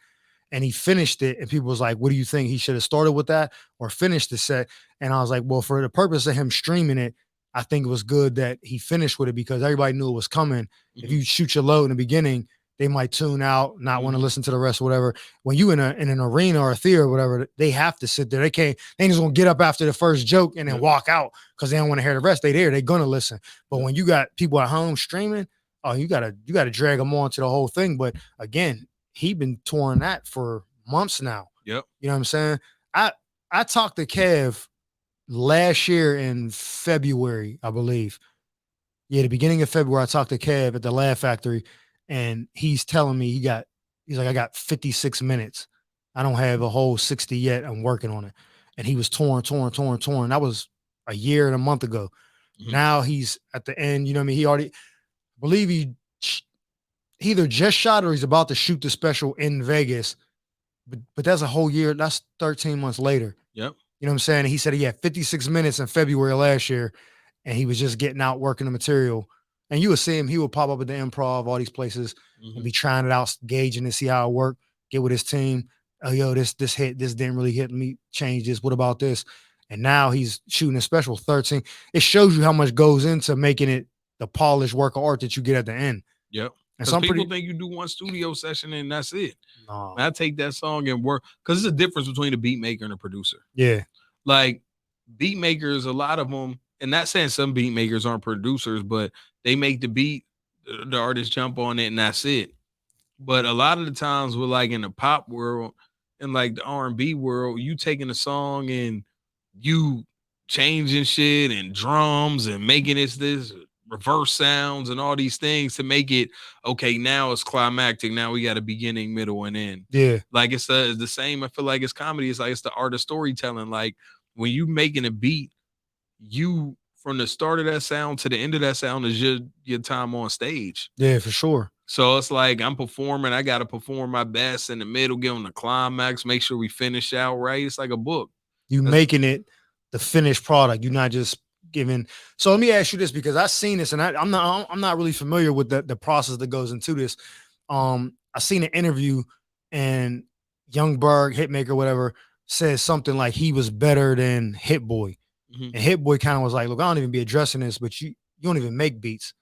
and he finished it, and people was like, what do you think, he should have started with that or finished the set? And I was like, well, for the purpose of him streaming it, I think it was good that he finished with it because everybody knew it was coming. Mm-hmm. If you shoot your load in the beginning, they might tune out, not want to listen to the rest or whatever. When you in an arena or a theater or whatever, they have to sit there. They ain't just gonna get up after the first joke and then walk out because they don't want to hear the rest. They're gonna listen. But when you got people at home streaming, oh, you gotta drag them on to the whole thing. But again, he been touring that for months now. Yep. You know what I'm saying? I talked to Kev last year in February, I believe. Yeah, the beginning of February, I talked to Kev at the Laugh Factory, and he's telling me he's like, I got 56 minutes. I don't have a whole 60 yet. I'm working on it. And he was torn. That was a year and a month ago. Mm-hmm. Now he's at the end. You know what I mean? He already, I believe he either just shot or he's about to shoot the special in Vegas. But that's a whole year. That's 13 months later. Yep. You know what I'm saying? He said he had 56 minutes in February last year, and he was just getting out working the material. And you would see him, he would pop up at the Improv, all these places, and be trying it out, gauging to see how it worked, get with his team. Oh, yo, this hit, this didn't really hit me, change this. What about this? And now he's shooting a special 13. It shows you how much goes into making it the polished work of art that you get at the end. Yep. And some people think you do one studio session and that's it. No. I take that song and work, because there's a difference between a beat maker and a producer. Yeah. Like beat makers, a lot of them, and not saying some beat makers aren't producers, but they make the beat, the artist jump on it, and that's it. But a lot of the times, with like in the pop world and like the R&B world, you taking a song and you changing shit and drums and making this reverse sounds and all these things to make it okay. Now it's climactic. Now we got a beginning, middle, and end. Yeah. Like it's the same. I feel like it's comedy. It's like it's the art of storytelling. Like when you making a beat, you from the start of that sound to the end of that sound is your time on stage. Yeah, for sure. So it's like I'm performing. I got to perform my best in the middle, give them the climax, make sure we finish out right. It's like a book. You That's, making it the finished product. You're not just giving. So let me ask you this, because I've seen this, and I'm not really familiar with the process that goes into this. I seen an interview, and Young Berg, Hitmaker, whatever, says something like he was better than Hit Boy. And Hit Boy kind of was like, look, I don't even be addressing this, but you don't even make beats.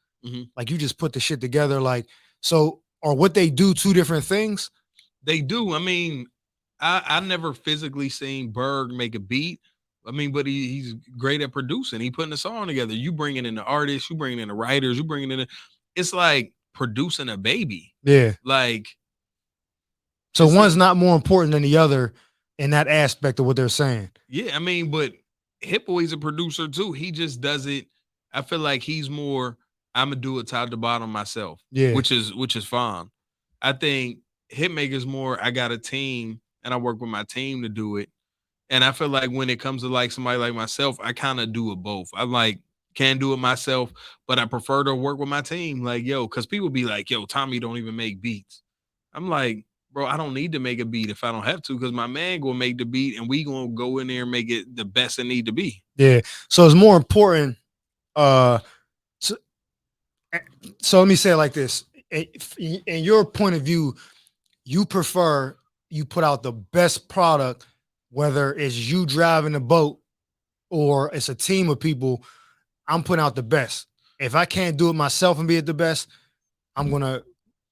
Like you just put the shit together. Like, so or what they do, two different things? They do. I mean, I never physically seen Berg make a beat. I mean, but he's great at producing. He putting a song together. You bringing in the artists, you bringing in the writers, you bringing in it's like producing a baby. Yeah. Like, so one's not more important than the other in that aspect of what they're saying. Yeah, I mean, but Hit Boy's a producer too. He just does it. I feel like he's more, I'm gonna do it top to bottom myself. Yeah. Which is fine. I think Hitmaker's more, I got a team and I work with my team to do it. And I feel like when it comes to like somebody like myself, I kind of do it both. I like can do it myself, but I prefer to work with my team. Like, yo, because people be like, yo, Tommy don't even make beats. I'm like, bro, I don't need to make a beat if I don't have to, because my man gonna make the beat and we gonna go in there and make it the best it need to be. Yeah. So it's more important. So let me say it like this. In your point of view, you prefer you put out the best product, whether it's you driving the boat or it's a team of people. I'm putting out the best. If I can't do it myself and be at the best, I'm gonna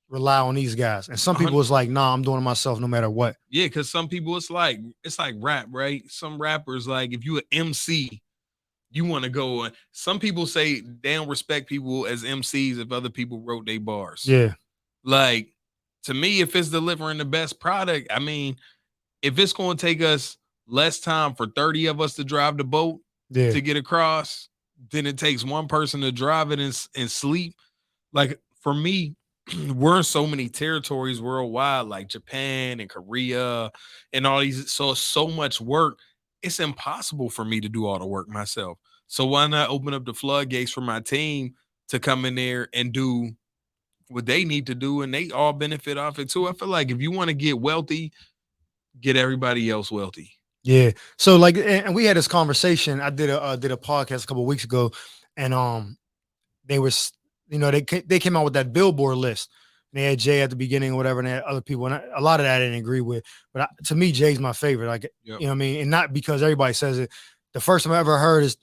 rely on these guys. And some people is like, nah, I'm doing it myself no matter what. Yeah, because some people it's like rap, right? Some rappers, like if you an MC, you want to go. Some people say they don't respect people as MCs if other people wrote their bars. Yeah. Like, to me, if it's delivering the best product, I mean, if it's going to take us less time for 30 of us to drive the boat to get across, then it takes one person to drive it and sleep. Like, for me, we're in so many territories worldwide, like Japan and Korea and all these. So it's so much work. It's impossible for me to do all the work myself. So why not open up the floodgates for my team to come in there and do what they need to do, and they all benefit off it too. I feel like if you want to get wealthy, get everybody else wealthy. Yeah. So like, and we had this conversation. I did a podcast a couple of weeks ago, and they was, they came out with that Billboard list. And they had Jay at the beginning or whatever, and they had other people, and a lot of that I didn't agree with. But to me, Jay's my favorite. Like, you know what I mean? And not because everybody says it. The first time I ever heard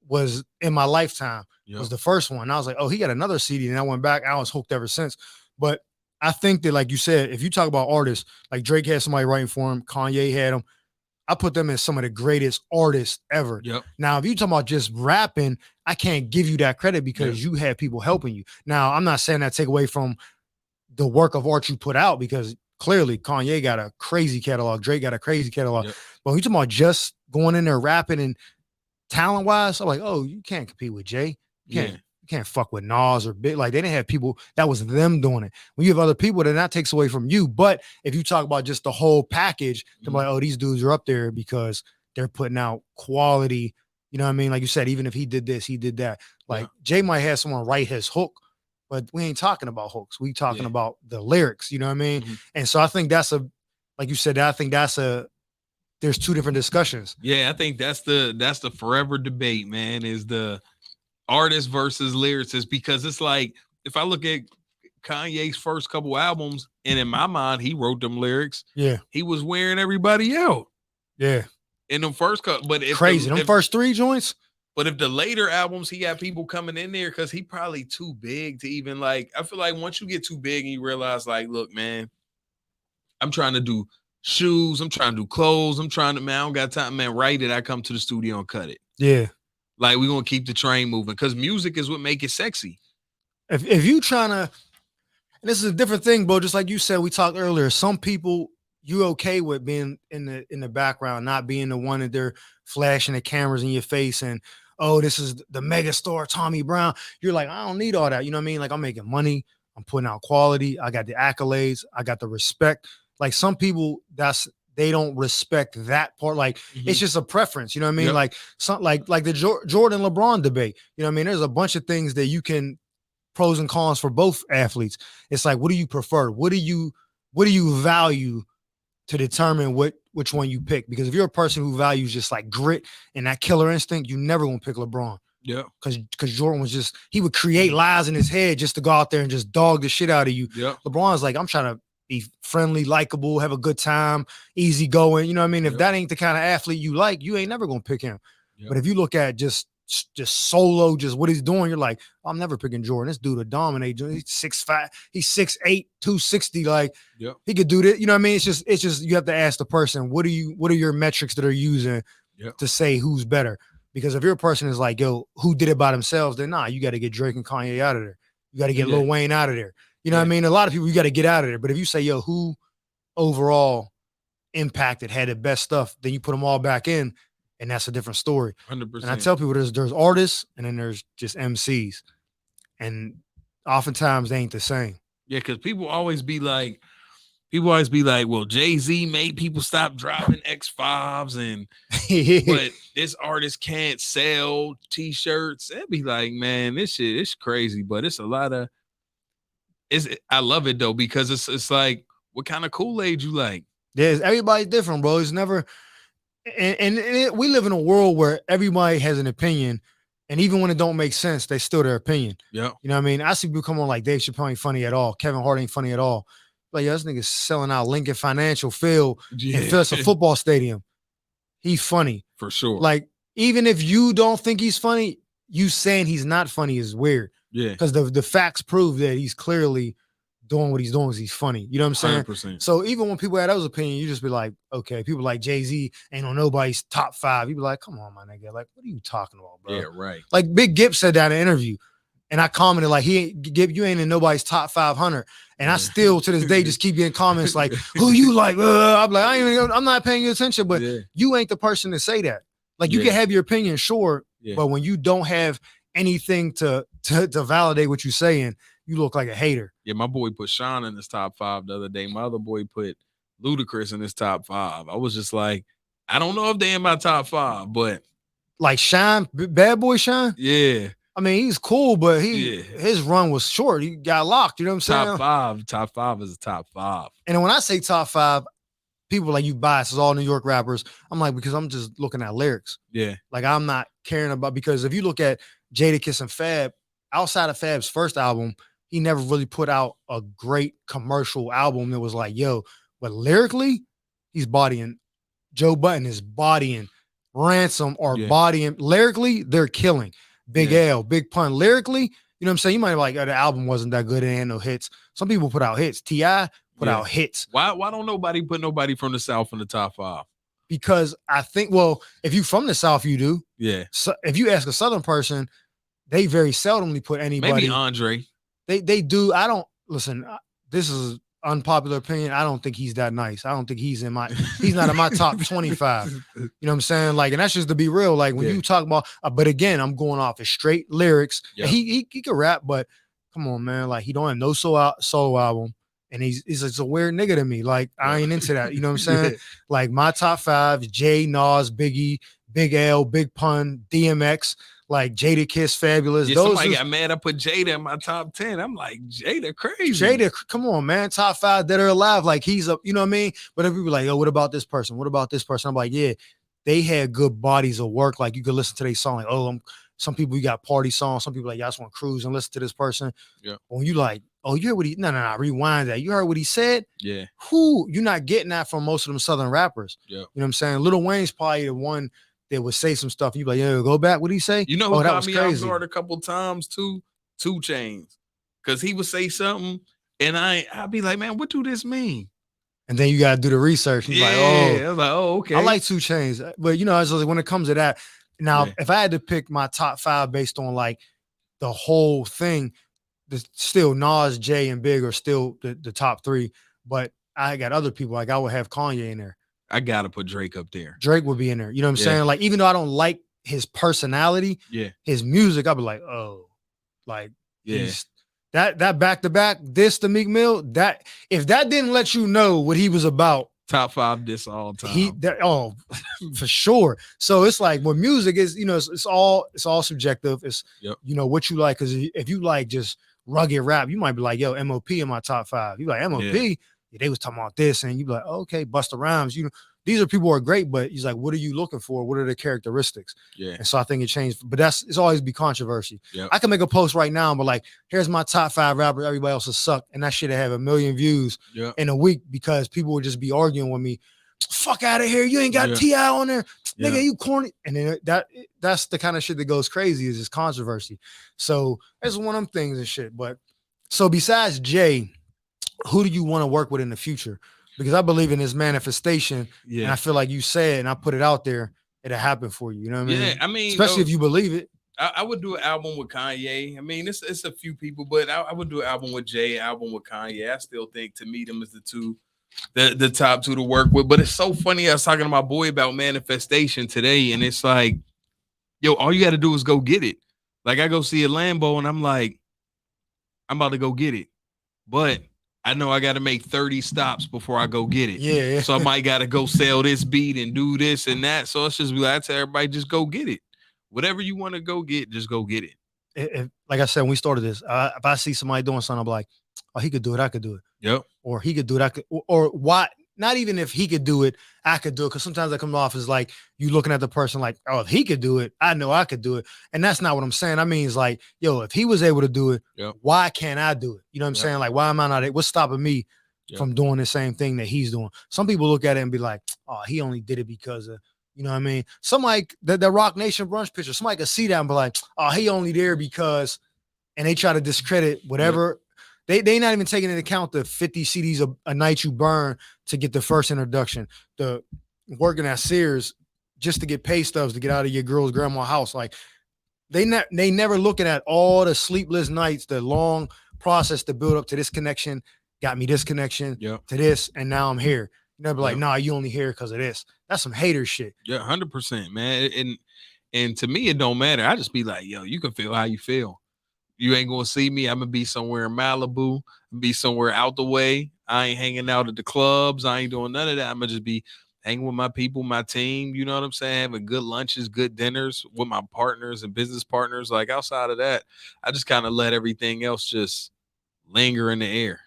was in my lifetime. Was the first one. And I was like, oh, he got another CD. And I went back. I was hooked ever since. But I think that, like you said, if you talk about artists, like Drake had somebody writing for him, Kanye had him. I put them as some of the greatest artists ever. Now, if you talk about just rapping, I can't give you that credit because you have people helping you. Now, I'm not saying that take away from the work of art you put out, because clearly Kanye got a crazy catalog. Drake got a crazy catalog. But when you talking about just going in there rapping and talent wise, I'm like, oh, you can't compete with Jay. You can't fuck with Nas or Big. Like, they didn't have people, that was them doing it. When you have other people, then that takes away from you. But if you talk about just the whole package, they're like, oh, these dudes are up there because they're putting out quality. You know what I mean? Like you said, even if he did this, he did that. Like Jay might have someone write his hook, but we ain't talking about hooks. We talking about the lyrics. You know what I mean? And so I think that's like you said, I think there's two different discussions. Yeah, I think that's the forever debate, man, is the artist versus lyricist, because it's like, if I look at Kanye's first couple albums, and in my mind, he wrote them lyrics. He was wearing everybody out. In the first couple, but if crazy, them first three joints. But if the later albums, he got people coming in there because he probably too big to even like. I feel like once you get too big and you realize, like, look, man, I'm trying to do shoes, I'm trying to do clothes, I'm trying to, man, I don't got time, man. Write it, I come to the studio and cut it. Like we're gonna keep the train moving because music is what make it sexy. If you trying to, and this is a different thing, bro. Just like you said, we talked earlier. Some people you okay with being in the background, not being the one that they're flashing the cameras in your face and oh, this is the mega star Tommy Brown. You're like, I don't need all that. You know what I mean? Like I'm making money, I'm putting out quality, I got the accolades, I got the respect. Like some people, they don't respect that part. Like it's just a preference. You know what I mean? Yep. Like some like the Jordan LeBron debate. You know what I mean? There's a bunch of things that you can pros and cons for both athletes. It's like, what do you prefer? What do you value to determine which one you pick? Because if you're a person who values just like grit and that killer instinct, you never gonna pick LeBron. Yeah. Because Jordan was just, he would create lies in his head just to go out there and just dog the shit out of you. Yeah. LeBron's like, I'm trying to be friendly, likable, have a good time, easy going. You know what I mean? If that ain't the kind of athlete you like, you ain't never gonna pick him. But if you look at just solo, just what he's doing, you're like, I'm never picking Jordan. This dude will dominate. He's 6'5", he's 6'8", 260. Like he could do this. You know what I mean? It's just you have to ask the person, what are your metrics that are using to say who's better? Because if your person is like, yo, who did it by themselves, then nah, you got to get Drake and Kanye out of there. You got to get Lil Wayne out of there. You know what I mean? A lot of people you got to get out of there. But if you say, yo, who overall impacted, had the best stuff, then you put them all back in. And that's a different story. 100%. And I tell people there's artists and then there's just MCs. And oftentimes they ain't the same. Yeah, because people always be like, well, Jay Z made people stop dropping X5s and but this artist can't sell t-shirts. It'd be like, man, this shit is crazy, but it's a lot of I love it though, because it's like, what kind of Kool-Aid you like? Yeah, everybody's different, bro. It's never we live in a world where everybody has an opinion, and even when it don't make sense, they still their opinion. Yeah, you know what I mean. I see people come on like Dave Chappelle ain't funny at all, Kevin Hart ain't funny at all. Like, yo, this nigga's selling out Lincoln Financial Field and it's a football stadium. He's funny for sure. Like, even if you don't think he's funny, you saying he's not funny is weird. Yeah, because the facts prove that he's clearly doing what he's doing is he's funny. You know what I'm saying? 100%. So even when people had those opinions, you just be like, okay, people like Jay Z ain't on nobody's top 5. You be like, come on, my nigga. Like, what are you talking about, bro? Yeah, right. Like Big Gip said that in an interview. And I commented like, Gip, you ain't in nobody's top 500. And I still to this day just keep getting comments like, who you like? I'm like, I'm not paying you attention, but you ain't the person to say that. Like, you can have your opinion, sure, but when you don't have anything to validate what you're saying, you look like a hater. Yeah, my boy put Sean in his top 5 the other day. My other boy put Ludacris in his top 5. I was just like, I don't know if they in my top 5, but like Sean, Bad Boy Sean. Yeah, I mean, he's cool, but his run was short. He got locked. You know what I'm saying? Top five is a top 5. And when I say top 5, people like, you biased, it's all New York rappers. I'm like, because I'm just looking at lyrics. Yeah, like I'm not caring about, because if you look at Jadakiss and Fab, outside of Fab's first album, he never really put out a great commercial album that was like, yo, but lyrically, he's bodying. Joe Budden is bodying. Ransom or bodying. Lyrically, they're killing. Big L, Big Pun. Lyrically, you know what I'm saying? You might be like, oh, the album wasn't that good. It ain't no hits. Some people put out hits. T.I. put out hits. Why don't nobody put nobody from the South in the top 5? Because I think, well, if you from the South, you do. Yeah. So if you ask a Southern person, they very seldomly put anybody. Maybe Andre. They do. I don't listen. This is unpopular opinion. I don't think he's that nice. I don't think he's not in my top 25. You know what I'm saying? Like, and that's just to be real. Like when you talk about, but again, I'm going off his straight lyrics. Yeah. He can rap, but come on, man. Like he don't have no solo album, and he's just a weird nigga to me. Like I ain't into that. You know what I'm saying? Like my top 5: Jay, Nas, Biggie, Big L, Big Pun, DMX. Like Jadakiss, Fabulous. Yeah, somebody got mad I put Jada in my top 10. I'm like, Jada crazy. Jada, come on, man. Top 5 that are alive. Like he's up, you know what I mean? But if people like, oh, what about this person? What about this person? I'm like, yeah, they had good bodies of work. Like you could listen to their song. Like, oh, some people you got party songs. Some people like, y'all just want to cruise and listen to this person. Yeah. When you like, oh, you heard what he? No, rewind that. You heard what he said? Yeah. You're not getting that from most of them Southern rappers. Yeah. You know what I'm saying? Lil Wayne's probably the one. They would say some stuff. You like, yo, go back. What did he say? You know who got me off guard a couple times too? 2 Chainz. Because he would say something and I'd be like, man, what do this mean? And then you got to do the research. He's like, okay. I like 2 Chainz. But, you know, it's like when it comes to that, Now, Yeah. if I had to pick my top 5 based on like the whole thing, still Nas, Jay, and Big are still the top 3. But I got other people. Like I would have Kanye in there. I gotta put Drake up there. Drake would be in there. You know what I'm Yeah. saying? Like, even though I don't like his personality, Yeah. his music, I'd be like, oh, like Yeah. he's that back to back, this to Meek Mill, that if that didn't let you know what he was about, Top 5 this all time. For sure. So it's like with music is, it's all subjective. It's Yep. What you like, because if you like just rugged rap, you might be like, yo, MOP in my top 5. You like MOP, yeah, they was talking about this, and you be like, oh, okay, Busta Rhymes. These are people who are great, but he's like, what are you looking for? What are the characteristics? Yeah. And so I think it changed, but it's always be controversy. Yep. I can make a post right now, but like, here's my top 5 rappers, everybody else will suck, and that shit have 1 million views in a week because people would just be arguing with me. Fuck out of here! You ain't got T.I. on there, nigga. You corny. And then that's the kind of shit that goes crazy is this controversy. So it's one of them things and shit. But so besides Jay, who do you want to work with in the future? Because I believe in this manifestation, and I feel like you said, and I put it out there, it'll happen for you. You know what I mean? Yeah, I mean, especially if you believe it. I would do an album with Kanye. I mean, it's a few people, but I would do an album with Jay, album with Kanye. I still think to me them is the top 2 to work with. But it's so funny. I was talking to my boy about manifestation today, and it's like, yo, all you got to do is go get it. Like I go see a Lambo, and I'm like, I'm about to go get it, but I know I got to make 30 stops before I go get it. Yeah. So I might got to go sell this beat and do this and that. So it's just like I tell everybody, just go get it. Whatever you want to go get, just go get it. Like I said, when we started this, if I see somebody doing something, I'm like, oh, he could do it, I could do it. Yep. Or he could do it, I could. Or why? Not even if he could do it, I could do it. Because sometimes that comes off as like you looking at the person like, oh, if he could do it, I know I could do it. And that's not what I'm saying. I mean, it's like, yo, if he was able to do it, why can't I do it? You know what I'm saying? Like, why am I not? What's stopping me from doing the same thing that he's doing? Some people look at it and be like, oh, he only did it because of, you know what I mean? Some like the Rock Nation brunch picture, somebody could see that and be like, oh, he only there because, and they try to discredit whatever. They not even taking into account the 50 CDs a night you burn to get the first introduction, the working at Sears just to get pay stubs to get out of your girl's grandma's house. Like they never looking at all the sleepless nights, the long process to build up to this connection, got me this connection to this, and now I'm here. You know, be like, nah, you only here because of this. That's some hater shit. Yeah, 100%, man. And to me, it don't matter. I just be like, yo, you can feel how you feel. You ain't gonna see me. I'm gonna be somewhere in Malibu, be somewhere out the way. I ain't hanging out at the clubs. I ain't doing none of that. I'm gonna just be hanging with my people, my team. You know what I'm saying? Having good lunches, good dinners with my partners and business partners. Like outside of that, I just kind of let everything else just linger in the air.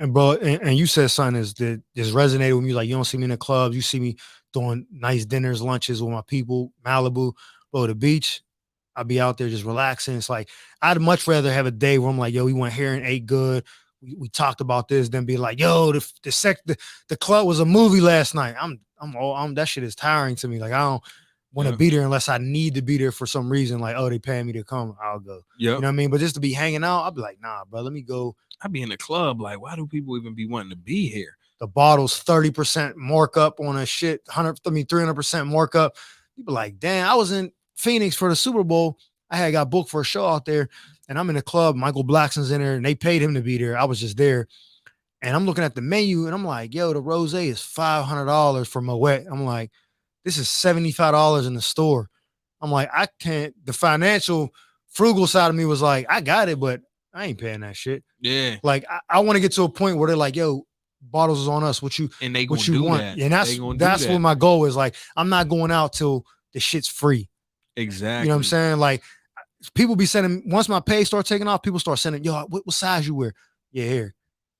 And bro, and you said something that just resonated with me. Like you don't see me in the clubs. You see me doing nice dinners, lunches with my people, Malibu, bro, the beach. I'll be out there just relaxing. It's like I'd much rather have a day where I'm like, yo, we went here and ate good. We talked about this, than be like, yo, the club was a movie last night. I'm that shit is tiring to me. Like I don't want to be there unless I need to be there for some reason. Like, oh, they paying me to come, I'll go. You know what I mean? But just to be hanging out, I'll be like, nah, bro, let me go. I'll be in the club. Like, why do people even be wanting to be here? The bottle's 30% markup on a shit, 300% markup. People like, damn, I was in Phoenix for the Super Bowl. I had got booked for a show out there, and I'm in the club. Michael Blackson's in there, and they paid him to be there. I was just there, and I'm looking at the menu, and I'm like, yo, the rosé is $500 for Moet. I'm like, this is $75 in the store. I'm like, I can't. The financial frugal side of me was like, I got it, but I ain't paying that shit. Yeah. Like I want to get to a point where they're like, yo, bottles is on us. What you want? That. And that's what my goal is. Like, I'm not going out till the shit's free. Exactly. You know what I'm saying? Like people be sending, once my pay start taking off, people start sending, yo, what size you wear? Yeah, here.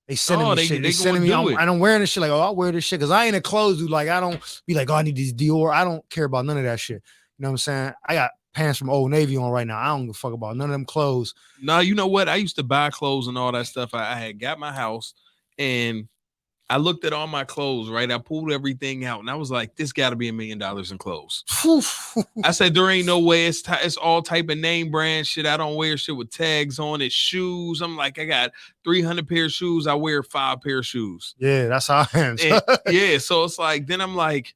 They sending me shit. They sending me, and I'm wearing this shit like, oh, I'll wear this shit. Cause I ain't a clothes dude. Like I don't be like, oh, I need these Dior. I don't care about none of that shit. You know what I'm saying? I got pants from Old Navy on right now. I don't give a fuck about none of them clothes. No, you know what? I used to buy clothes and all that stuff. I had got my house and I looked at all my clothes, right? I pulled everything out and I was like, this got to be $1 million in clothes. I said, there ain't no way. It's all type of name brand shit. I don't wear shit with tags on it. Shoes. I'm like, I got 300 pair of shoes. I wear 5 pair of shoes. Yeah, that's how I am. Yeah. So it's like, then I'm like,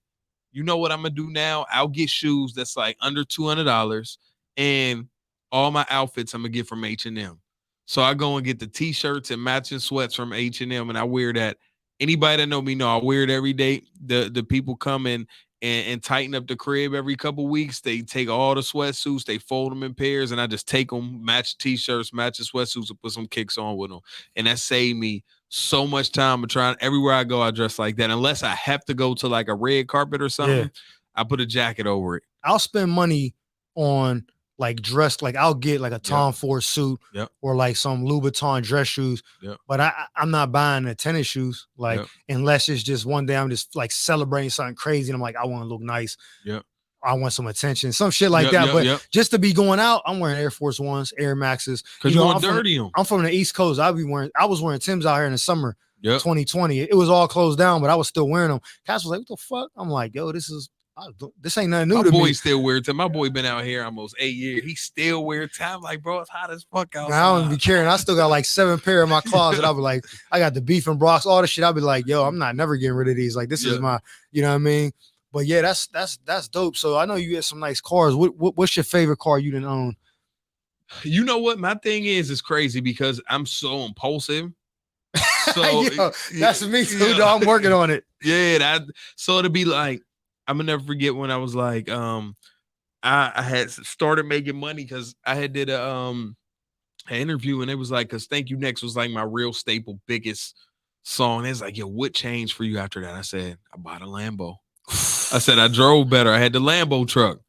you know what I'm gonna do now? I'll get shoes that's like under $200, and all my outfits I'm gonna get from H&M. So I go and get the t-shirts and matching sweats from H&M, and I wear that. Anybody that know me know I wear it every day. The people come in and tighten up the crib every couple weeks. They take all the sweatsuits, they fold them in pairs, and I just take them, match t-shirts, match the sweatsuits, and put some kicks on with them. And that saved me so much time of trying. Everywhere I go, I dress like that. Unless I have to go to like a red carpet or something, I put a jacket over it. I'll spend money on like dress, like I'll get like a Tom Ford suit or like some Louboutin dress shoes. But I'm not buying the tennis shoes, like unless it's just one day I'm just like celebrating something crazy and I'm like, I want to look nice. I want some attention, some shit like that. But just to be going out, I'm wearing Air Force Ones, Air Maxes. Because you want dirty them. I'm from the East Coast. I was wearing Timbs out here in the summer, 2020. It was all closed down, but I was still wearing them. Cass was like, what the fuck? I'm like, yo, this ain't nothing new to me. My boy still wear Tim. My boy been out here almost 8 years. He still wear Tim. Like, bro, it's hot as fuck outside. I don't even be caring. I still got like 7 pair in my closet. I'll be like, I got the beef and Brox, all the shit. I'll be like, yo, I'm not never getting rid of these. Like, this is my, you know what I mean? But yeah, that's dope. So I know you get some nice cars. What's your favorite car you didn't own? You know what? My thing is, it's crazy because I'm so impulsive. So that's me too. Though. I'm working on it. Yeah, so it'll be like, I'm gonna never forget when I was like, I had started making money because I had did an interview and it was like, because Thank You Next was like my real staple, biggest song. It's like, yo, what changed for you after that? I said, I bought a Lambo. I said, I drove better. I had the Lambo truck.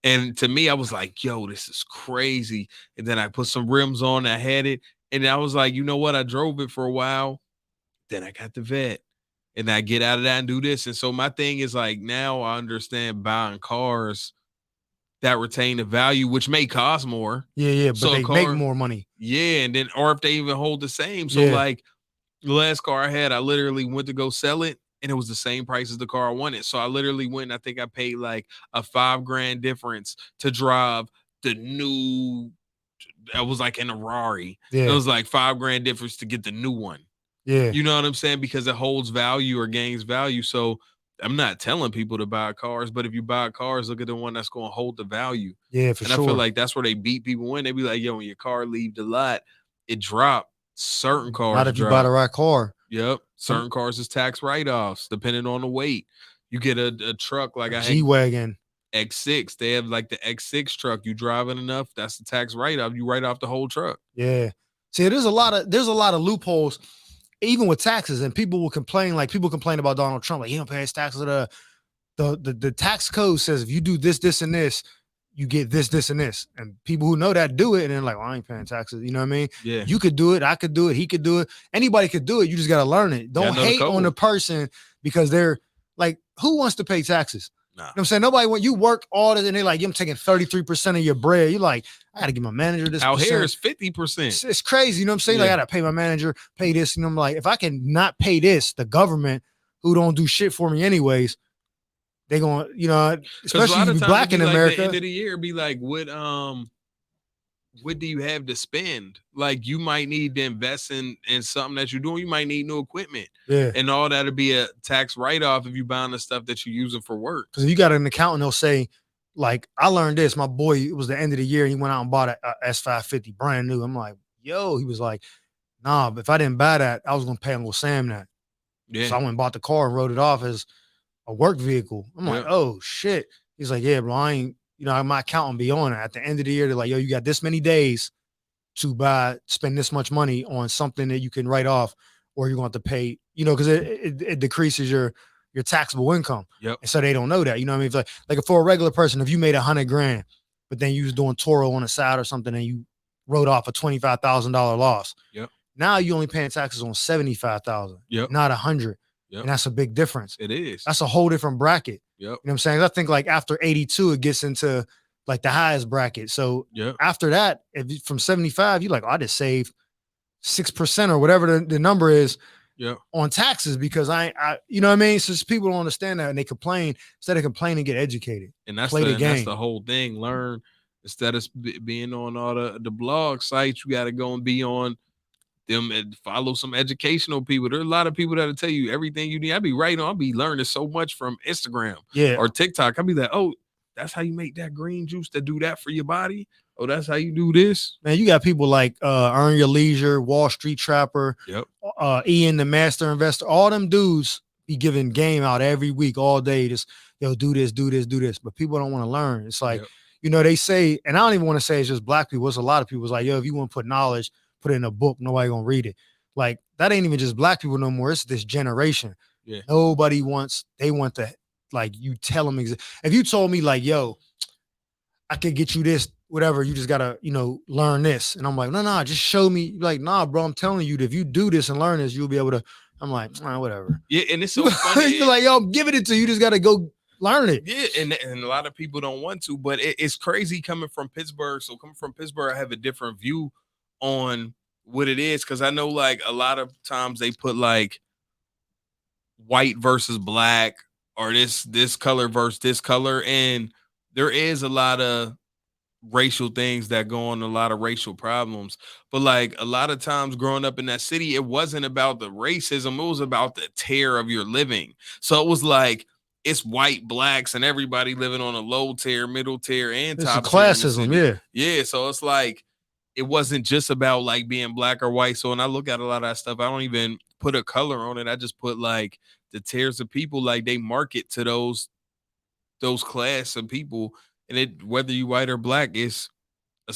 And to me, I was like, yo, this is crazy. And then I put some rims on, I had it. And I was like, you know what? I drove it for a while. Then I got the vet. And I get out of that and do this. And so my thing is like, now I understand buying cars that retain the value, which may cost more. Yeah, but so they make more money. Yeah, and then, or if they even hold the same. So like the last car I had, I literally went to go sell it and it was the same price as the car I wanted. So I literally went, I think I paid like a $5,000 difference to drive the new, I was like in a Rari. It was like $5,000 difference to get the new one. Yeah. You know what I'm saying? Because it holds value or gains value. So I'm not telling people to buy cars, but if you buy cars, look at the one that's going to hold the value. Yeah, for sure. And I feel like that's where they beat people when they be like, yo, when your car leave the lot, it dropped. Certain cars not if you buy the right car. Yep. Certain cars is tax write-offs, depending on the weight. You get a truck like a G-Wagon. X6. They have like the X6 truck. You driving enough, that's the tax write-off. You write off the whole truck. Yeah. See, there's a lot of loopholes. Even with taxes, and people will complain, like people complain about Donald Trump, like he don't pay his taxes. The tax code says if you do this, this, and this, you get this, this, and this. And people who know that do it, and they're like, well, I ain't paying taxes. You know what I mean? Yeah. You could do it, I could do it, he could do it, anybody could do it. You just gotta learn it. Don't hate on the person because they're like, who wants to pay taxes? Nah. You know what I'm saying? Nobody, when you work all this and they're like, I'm taking 33% of your bread. You're like, I got to give my manager this. Out here is 50%. It's crazy. You know what I'm saying? Like, I got to pay my manager, pay this. You know, I'm like, if I can not pay this, the government who don't do shit for me anyways, they going to, you know, especially if you be black in America. Like the end of the year, be like, what do you have to spend? Like you might need to invest in something that you're doing. You might need new equipment. Yeah. And all that'll be a tax write-off if you buying the stuff that you're using for work. Because if you got an accountant, they'll say, like, I learned this. My boy, it was the end of the year. He went out and bought a S550 brand new. I'm like, yo, he was like, nah, but if I didn't buy that, I was going to pay Uncle Sam that. Yeah. So I went and bought the car and wrote it off as a work vehicle. I'm like, oh shit. He's like, yeah, bro, I ain't, you know, my accountant be on it. At the end of the year, they're like, yo, you got this many days to spend this much money on something that you can write off, or you're going to have to pay, you know, because it decreases your taxable income. Yep. And so they don't know that. You know what I mean? Like for a regular person, if you made $100,000, but then you was doing Toro on the side or something and you wrote off a $25,000 loss. Yep. Now you only paying taxes on $75,000. Yep. Not $100,000. Yep. And that's a big difference. It is. That's a whole different bracket. Yep. You know what I'm saying? I think like after 82, it gets into like the highest bracket. So after that, if from 75, you're like, oh, I just saved 6% or whatever the number is on taxes because I you know what I mean? So people don't understand that and they complain. Instead of complaining, get educated. And that's play the game. That's the whole thing. Learn instead of being on all the blog sites, you got to go and be on them and follow some educational people. There's a lot of people that'll tell you everything you need. I'll be learning so much from Instagram Yeah, or TikTok. I'll be like, oh, that's how you make that green juice to do that for your body. Oh, that's how you do this. man, you got people like Earn Your Leisure, Wall Street Trapper, Yep. Ian the Master Investor. All them dudes be giving game out every week, all day. Just yo, do this, do this, do this. But people don't want to learn. It's like, Yep. they say, and I don't even want to say it's just black people. It's a lot of people. It's like, yo, if you want to put knowledge, put it in a book. Nobody gonna read it. Like that ain't even just black people no more. It's this generation. Yeah. Nobody wants. They want to like you tell them. If you told me like, yo, I could get you this, whatever. You just gotta, learn this. And I'm like, no, just show me. You're like, nah, bro, I'm telling you, if you do this and learn this, you'll be able to. I'm like, whatever. Yeah, and it's so funny. You're like, yo, I'm giving it to you. You just gotta go learn it. Yeah, and a lot of people don't want to, but it's crazy coming from Pittsburgh. So coming from Pittsburgh, I have a different view on what it is because I know like a lot of times they put like white versus black or this color versus this color, and there is a lot of racial things that go on, a lot of racial problems. But like a lot of times growing up in that city, it wasn't about the racism, it was about the tear of your living. So it was like it's white, blacks, and everybody living on a low tier, middle tier, and It's top a tier in the classism, city. yeah. Yeah. So it's like it wasn't just about like being black or white. So when I look at a lot of that stuff, I don't even put a color on it. I just put like the tiers of people, like they market to those class of people. And it whether you white or black, it's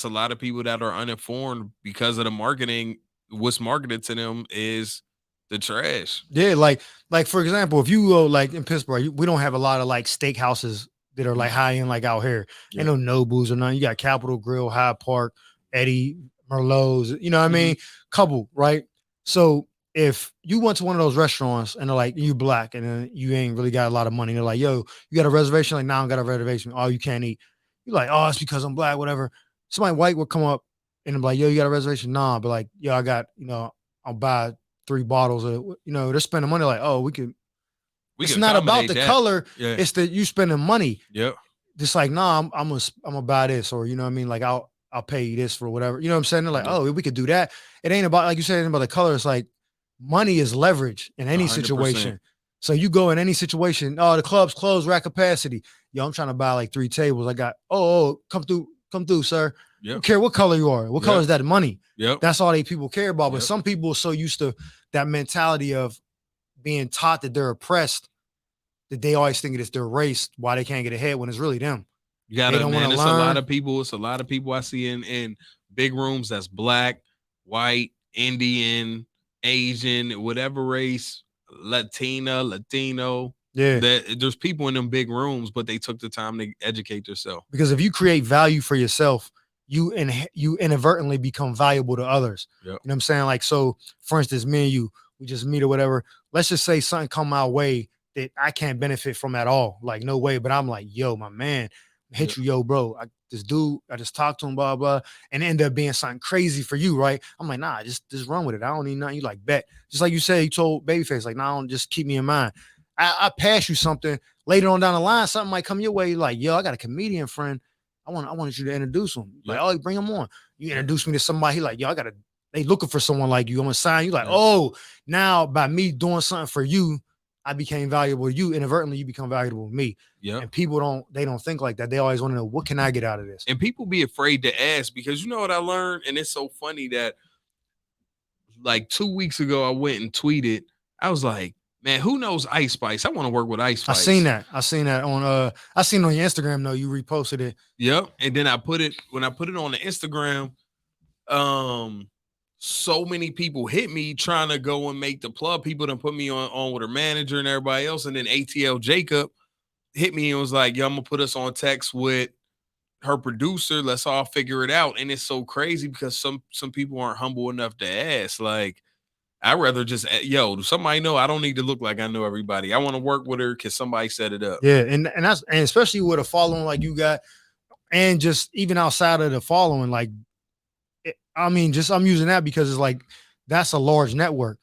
a lot of people that are uninformed because of the marketing. What's marketed to them is the trash. Yeah, like for example, if you go like in Pittsburgh, we don't have a lot of like steakhouses that are like high end like out here. Yeah. Ain't no Nobu's or nothing. You got Capitol Grill, Hyde Park, Eddie, Merlot's. You know what I mean? Couple, right? So if you went to one of those restaurants and they're like, you black, and then you ain't really got a lot of money, they're like, yo, you got a reservation? Like, nah, I don't got a reservation. Oh, you can't eat. You're like, oh, it's because I'm black, whatever. Somebody white would come up and be like, yo, you got a reservation? Nah, but like, yo, I got, I'll buy 3 bottles of, they're spending money like, oh, it's not about the color. Yeah. It's that you spending money. Yep. Just like, nah, I'm gonna buy this, or you know what I mean? Like I'll pay you this for whatever. You know what I'm saying? They're like, oh, we could do that. It ain't about, like you said, it ain't about the color. It's like money is leverage in any 100%. Situation. So you go in any situation, oh, the club's closed, rack capacity. Yo, I'm trying to buy like 3 tables. I got, come through, sir. Yep. Don't care what color you are. What color is that? Money. Yep. That's all people care about. But some people are so used to that mentality of being taught that they're oppressed that they always think it's their race, why they can't get ahead when it's really them. You gotta, man, it's learn. A lot of people. It's a lot of people I see in big rooms that's black, white, Indian, Asian, whatever race, Latino. Yeah. There's people in them big rooms, but they took the time to educate themselves. Because if you create value for yourself, you inadvertently become valuable to others. Yep. You know what I'm saying? Like, so for instance, me and you, we just meet or whatever. Let's just say something come my way that I can't benefit from at all. Like, no way. But I'm like, yo, my man, hit you, yo, bro. This dude, I just talked to him, blah, blah, and it ended up being something crazy for you, right? I'm like, nah, just run with it. I don't need nothing. You like, bet. Just like you said, you told Babyface, like, nah, don't just keep me in mind. I pass you something later on down the line, something might come your way. You're like, yo, I got a comedian friend. I wanted you to introduce him. Like, oh, bring him on. You introduce me to somebody. He like, yo, they looking for someone like you. I'm gonna sign you. Like, oh, now by me doing something for you, I became valuable to you. Inadvertently, you become valuable to me. Yeah. And people don't think like that. They always want to know, what can I get out of this? And people be afraid to ask, because you know what I learned? And it's so funny that like 2 weeks ago, I went and tweeted. I was like, man, who knows Ice Spice? I want to work with Ice Spice. I seen that on I seen it on your Instagram though. You reposted it. Yep. And then when I put it on the Instagram, so many people hit me trying to go and make the plug. People done put me on with her manager and everybody else. And then ATL Jacob hit me and was like, yo, I'm gonna put us on text with her producer. Let's all figure it out. And it's so crazy because some people aren't humble enough to ask. Like, I'd rather just, yo, somebody know I don't need to look like I know everybody. I want to work with her because somebody set it up. Yeah, and especially with a following like you got, and just even outside of the following, like, I'm using that because it's like, that's a large network.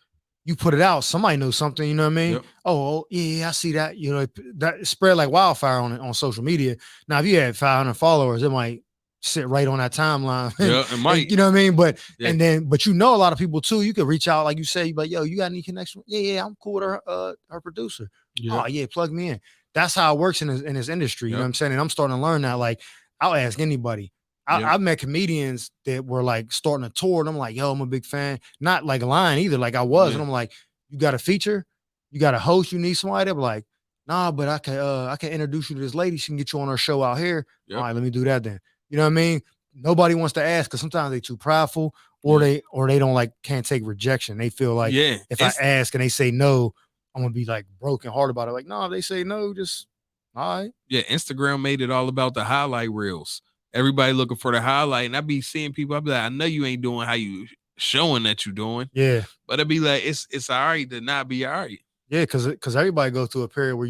You put it out, somebody knows something, you know what I mean? Yep. Oh, yeah, I see that. You know, that spread like wildfire on social media. Now, if you had 500 followers, it might sit right on that timeline. Yeah, it might. You know what I mean? But Yeah. but you know a lot of people too. You could reach out, like you say, you be like, yo, you got any connection? Yeah, I'm cool with her producer. Yeah. Oh yeah, plug me in. That's how it works in this industry. You know Yep. what I'm saying? And I'm starting to learn that. Like, I'll ask anybody. Yep. I've met comedians that were like starting a tour, and I'm like, yo, I'm a big fan. Not like lying either, like I was. Yeah. And I'm like, you got a feature? You got a host? You need somebody? They're like, nah, but I can introduce you to this lady. She can get you on her show out here. Yep. All right, let me do that then. You know what I mean? Nobody wants to ask because sometimes they too prideful, or they don't like can't take rejection. They feel like if I ask and they say no, I'm gonna be like broken heart about it. Like, no, they say no, just all right. Yeah, Instagram made it all about the highlight reels. Everybody looking for the highlight, and I be seeing people. I be like, I know you ain't doing how you showing that you doing. Yeah, but I'd be like, it's all right to not be all right. Yeah, because everybody goes through a period where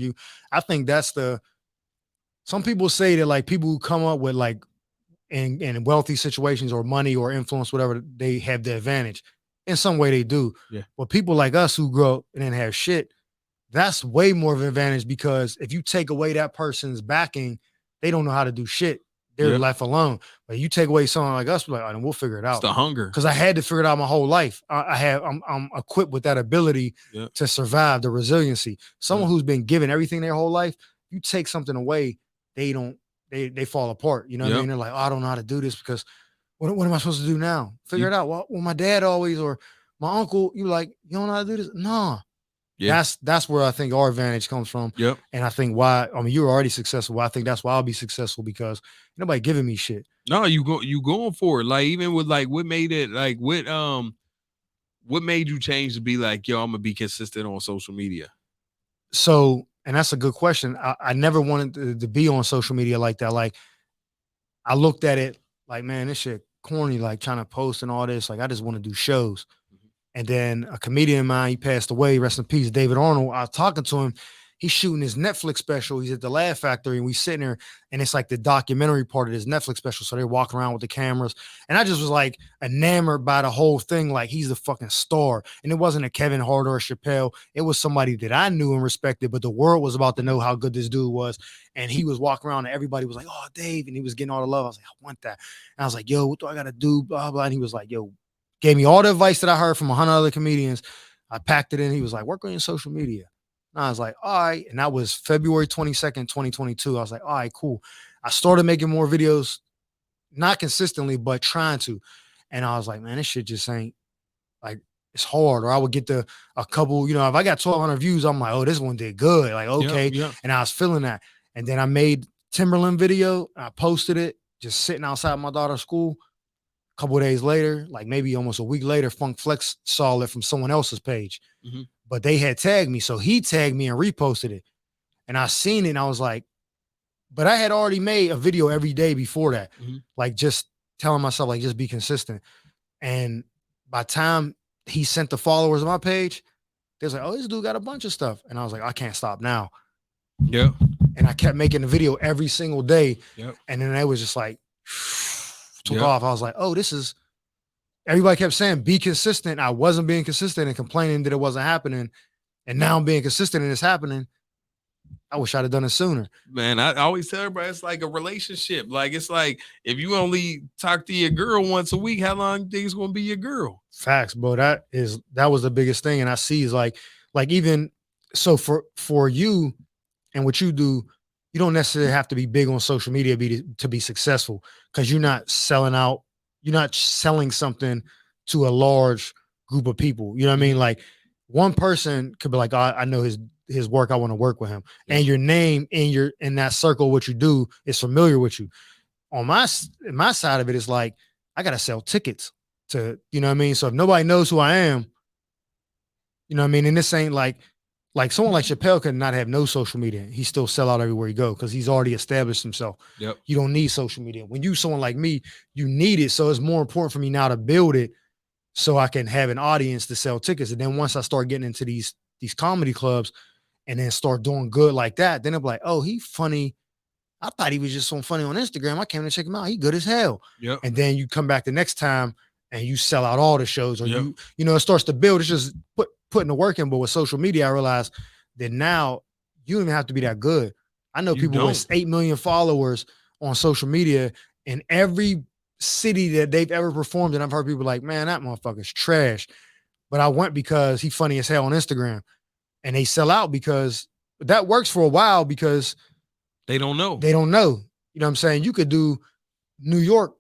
I think that's some people say that like people who come up with like in wealthy situations or money or influence, whatever, they have the advantage. In some way they do. Yeah. But people like us who grow up and didn't have shit, that's way more of an advantage because if you take away that person's backing, they don't know how to do shit. They're left alone. But you take away someone like us, we're like, all right, we'll figure it out. It's the hunger. Because I had to figure it out my whole life. I'm equipped with that ability to survive, the resiliency. Someone who's been given everything their whole life, you take something away, they fall apart. You know what I mean? They're like, oh, I don't know how to do this because what am I supposed to do now? Figure it out. Well, my dad always, or my uncle, you like, you don't know how to do this? No. Yeah. That's where I think our advantage comes from. Yep. And I think why, I mean, you were already successful. I think that's why I'll be successful because nobody giving me shit. No, you going for it. Like even with like what made it like what made you change to be like, yo, I'm gonna be consistent on social media? So, and that's a good question. I never wanted to be on social media like that. Like I looked at it like, man, this shit corny, like trying to post and all this. Like I just want to do shows. And then a comedian of mine, he passed away, rest in peace, David Arnold. I was talking to him. He's shooting his Netflix special. He's at the Laugh Factory, and we sitting there, and it's like the documentary part of his Netflix special. So they're walking around with the cameras. And I just was like enamored by the whole thing, like he's the fucking star. And it wasn't a Kevin Hart or a Chappelle. It was somebody that I knew and respected, but the world was about to know how good this dude was. And he was walking around, and everybody was like, oh, Dave. And he was getting all the love. I was like, I want that. And I was like, yo, what do I got to do? Blah, blah. And he was like, yo, gave me all the advice that I heard from 100 other comedians. I packed it in. He was like, work on your social media. And I was like, all right. And that was February 22nd, 2022. I was like, all right, cool. I started making more videos, not consistently, but trying to. And I was like, man, this shit just ain't like, it's hard. Or I would get a couple, if I got 1,200 views, I'm like, oh, this one did good. Like, okay. Yep. And I was feeling that. And then I made Timberland video. I posted it just sitting outside my daughter's school. A couple of days later, like maybe almost a week later, Funk Flex saw it from someone else's page. Mm-hmm. But they had tagged me. So he tagged me and reposted it. And I seen it and I was like, but I had already made a video every day before that. Mm-hmm. Like just telling myself, like, just be consistent. And by the time he sent the followers on my page, they was like, oh, this dude got a bunch of stuff. And I was like, I can't stop now. Yeah. And I kept making the video every single day. Yep. And then they was just like, took off. I was like, oh, this is, everybody kept saying, be consistent. I wasn't being consistent and complaining that it wasn't happening. And now I'm being consistent and it's happening. I wish I'd have done it sooner. Man, I always tell everybody it's like a relationship. Like, it's like if you only talk to your girl once a week, how long do you think it's going to be your girl? Facts, bro. That was the biggest thing. And I see is like even, so for you and what you do, you don't necessarily have to be big on social media to be successful because you're not selling out. You're not selling something to a large group of people. You know what I mean? Like one person could be like, oh, I know his work. I want to work with him. Yeah. And your name in that circle, what you do is familiar with you. On my side of it is like, I got to sell tickets to, you know what I mean? So if nobody knows who I am, you know what I mean? And this ain't like someone like Chappelle could not have no social media. He still sell out everywhere he go because he's already established himself. Yep. You don't need social media. When you someone like me, you need it. So it's more important for me now to build it so I can have an audience to sell tickets. And then once I start getting into these comedy clubs and then start doing good like that, then it'll be like, oh, he funny. I thought he was just so funny on Instagram. I came to check him out. He good as hell. Yep. And then you come back the next time and you sell out all the shows or it starts to build. It's just putting the work in. But with social media, I realized that now you don't even have to be that good. I know people with 8 million followers on social media in every city that they've ever performed in. I've heard people like, man, that motherfucker's trash. But I went because he's funny as hell on Instagram. And they sell out because that works for a while because They don't know. they don't know. You know what I'm saying? You could do New York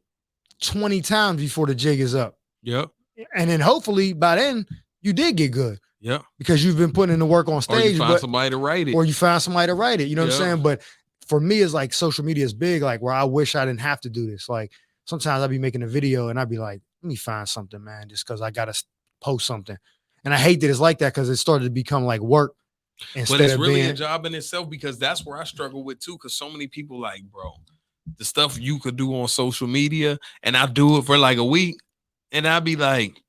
20 times before the jig is up. Yep. And then hopefully by then you did get good. Yep. Because you've been putting in the work on stage. Or you find somebody to write it. Or you find somebody to write it. You know what I'm saying? But for me, it's like social media is big, like where I wish I didn't have to do this. Like sometimes I'd be making a video and I'd be like, let me find something, man, just because I got to post something. And I hate that it's like that because it started to become like work. But it's really a job in itself because that's where I struggle with too. Because so many people like, bro, the stuff you could do on social media, and I do it for like a week, and I'd be like,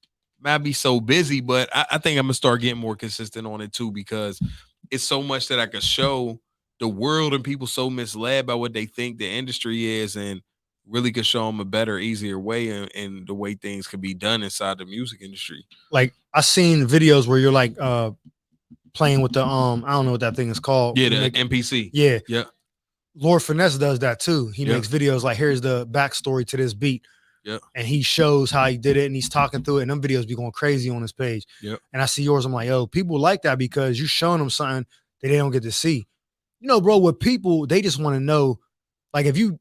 I'd be so busy. But I think I'm gonna start getting more consistent on it too because it's so much that I could show the world and people so misled by what they think the industry is, and really could show them a better, easier way and the way things could be done inside the music industry. Like I seen videos where you're like playing with the I don't know what that thing is called. Yeah, the NPC. Yeah. Yeah. Lord Finesse does that too. He makes videos like, here's the backstory to this beat. Yeah. And he shows how he did it and he's talking through it. And them videos be going crazy on his page. Yeah. And I see yours. I'm like, yo, people like that because you're showing them something that they don't get to see. You know, bro, with people, they just want to know, like if you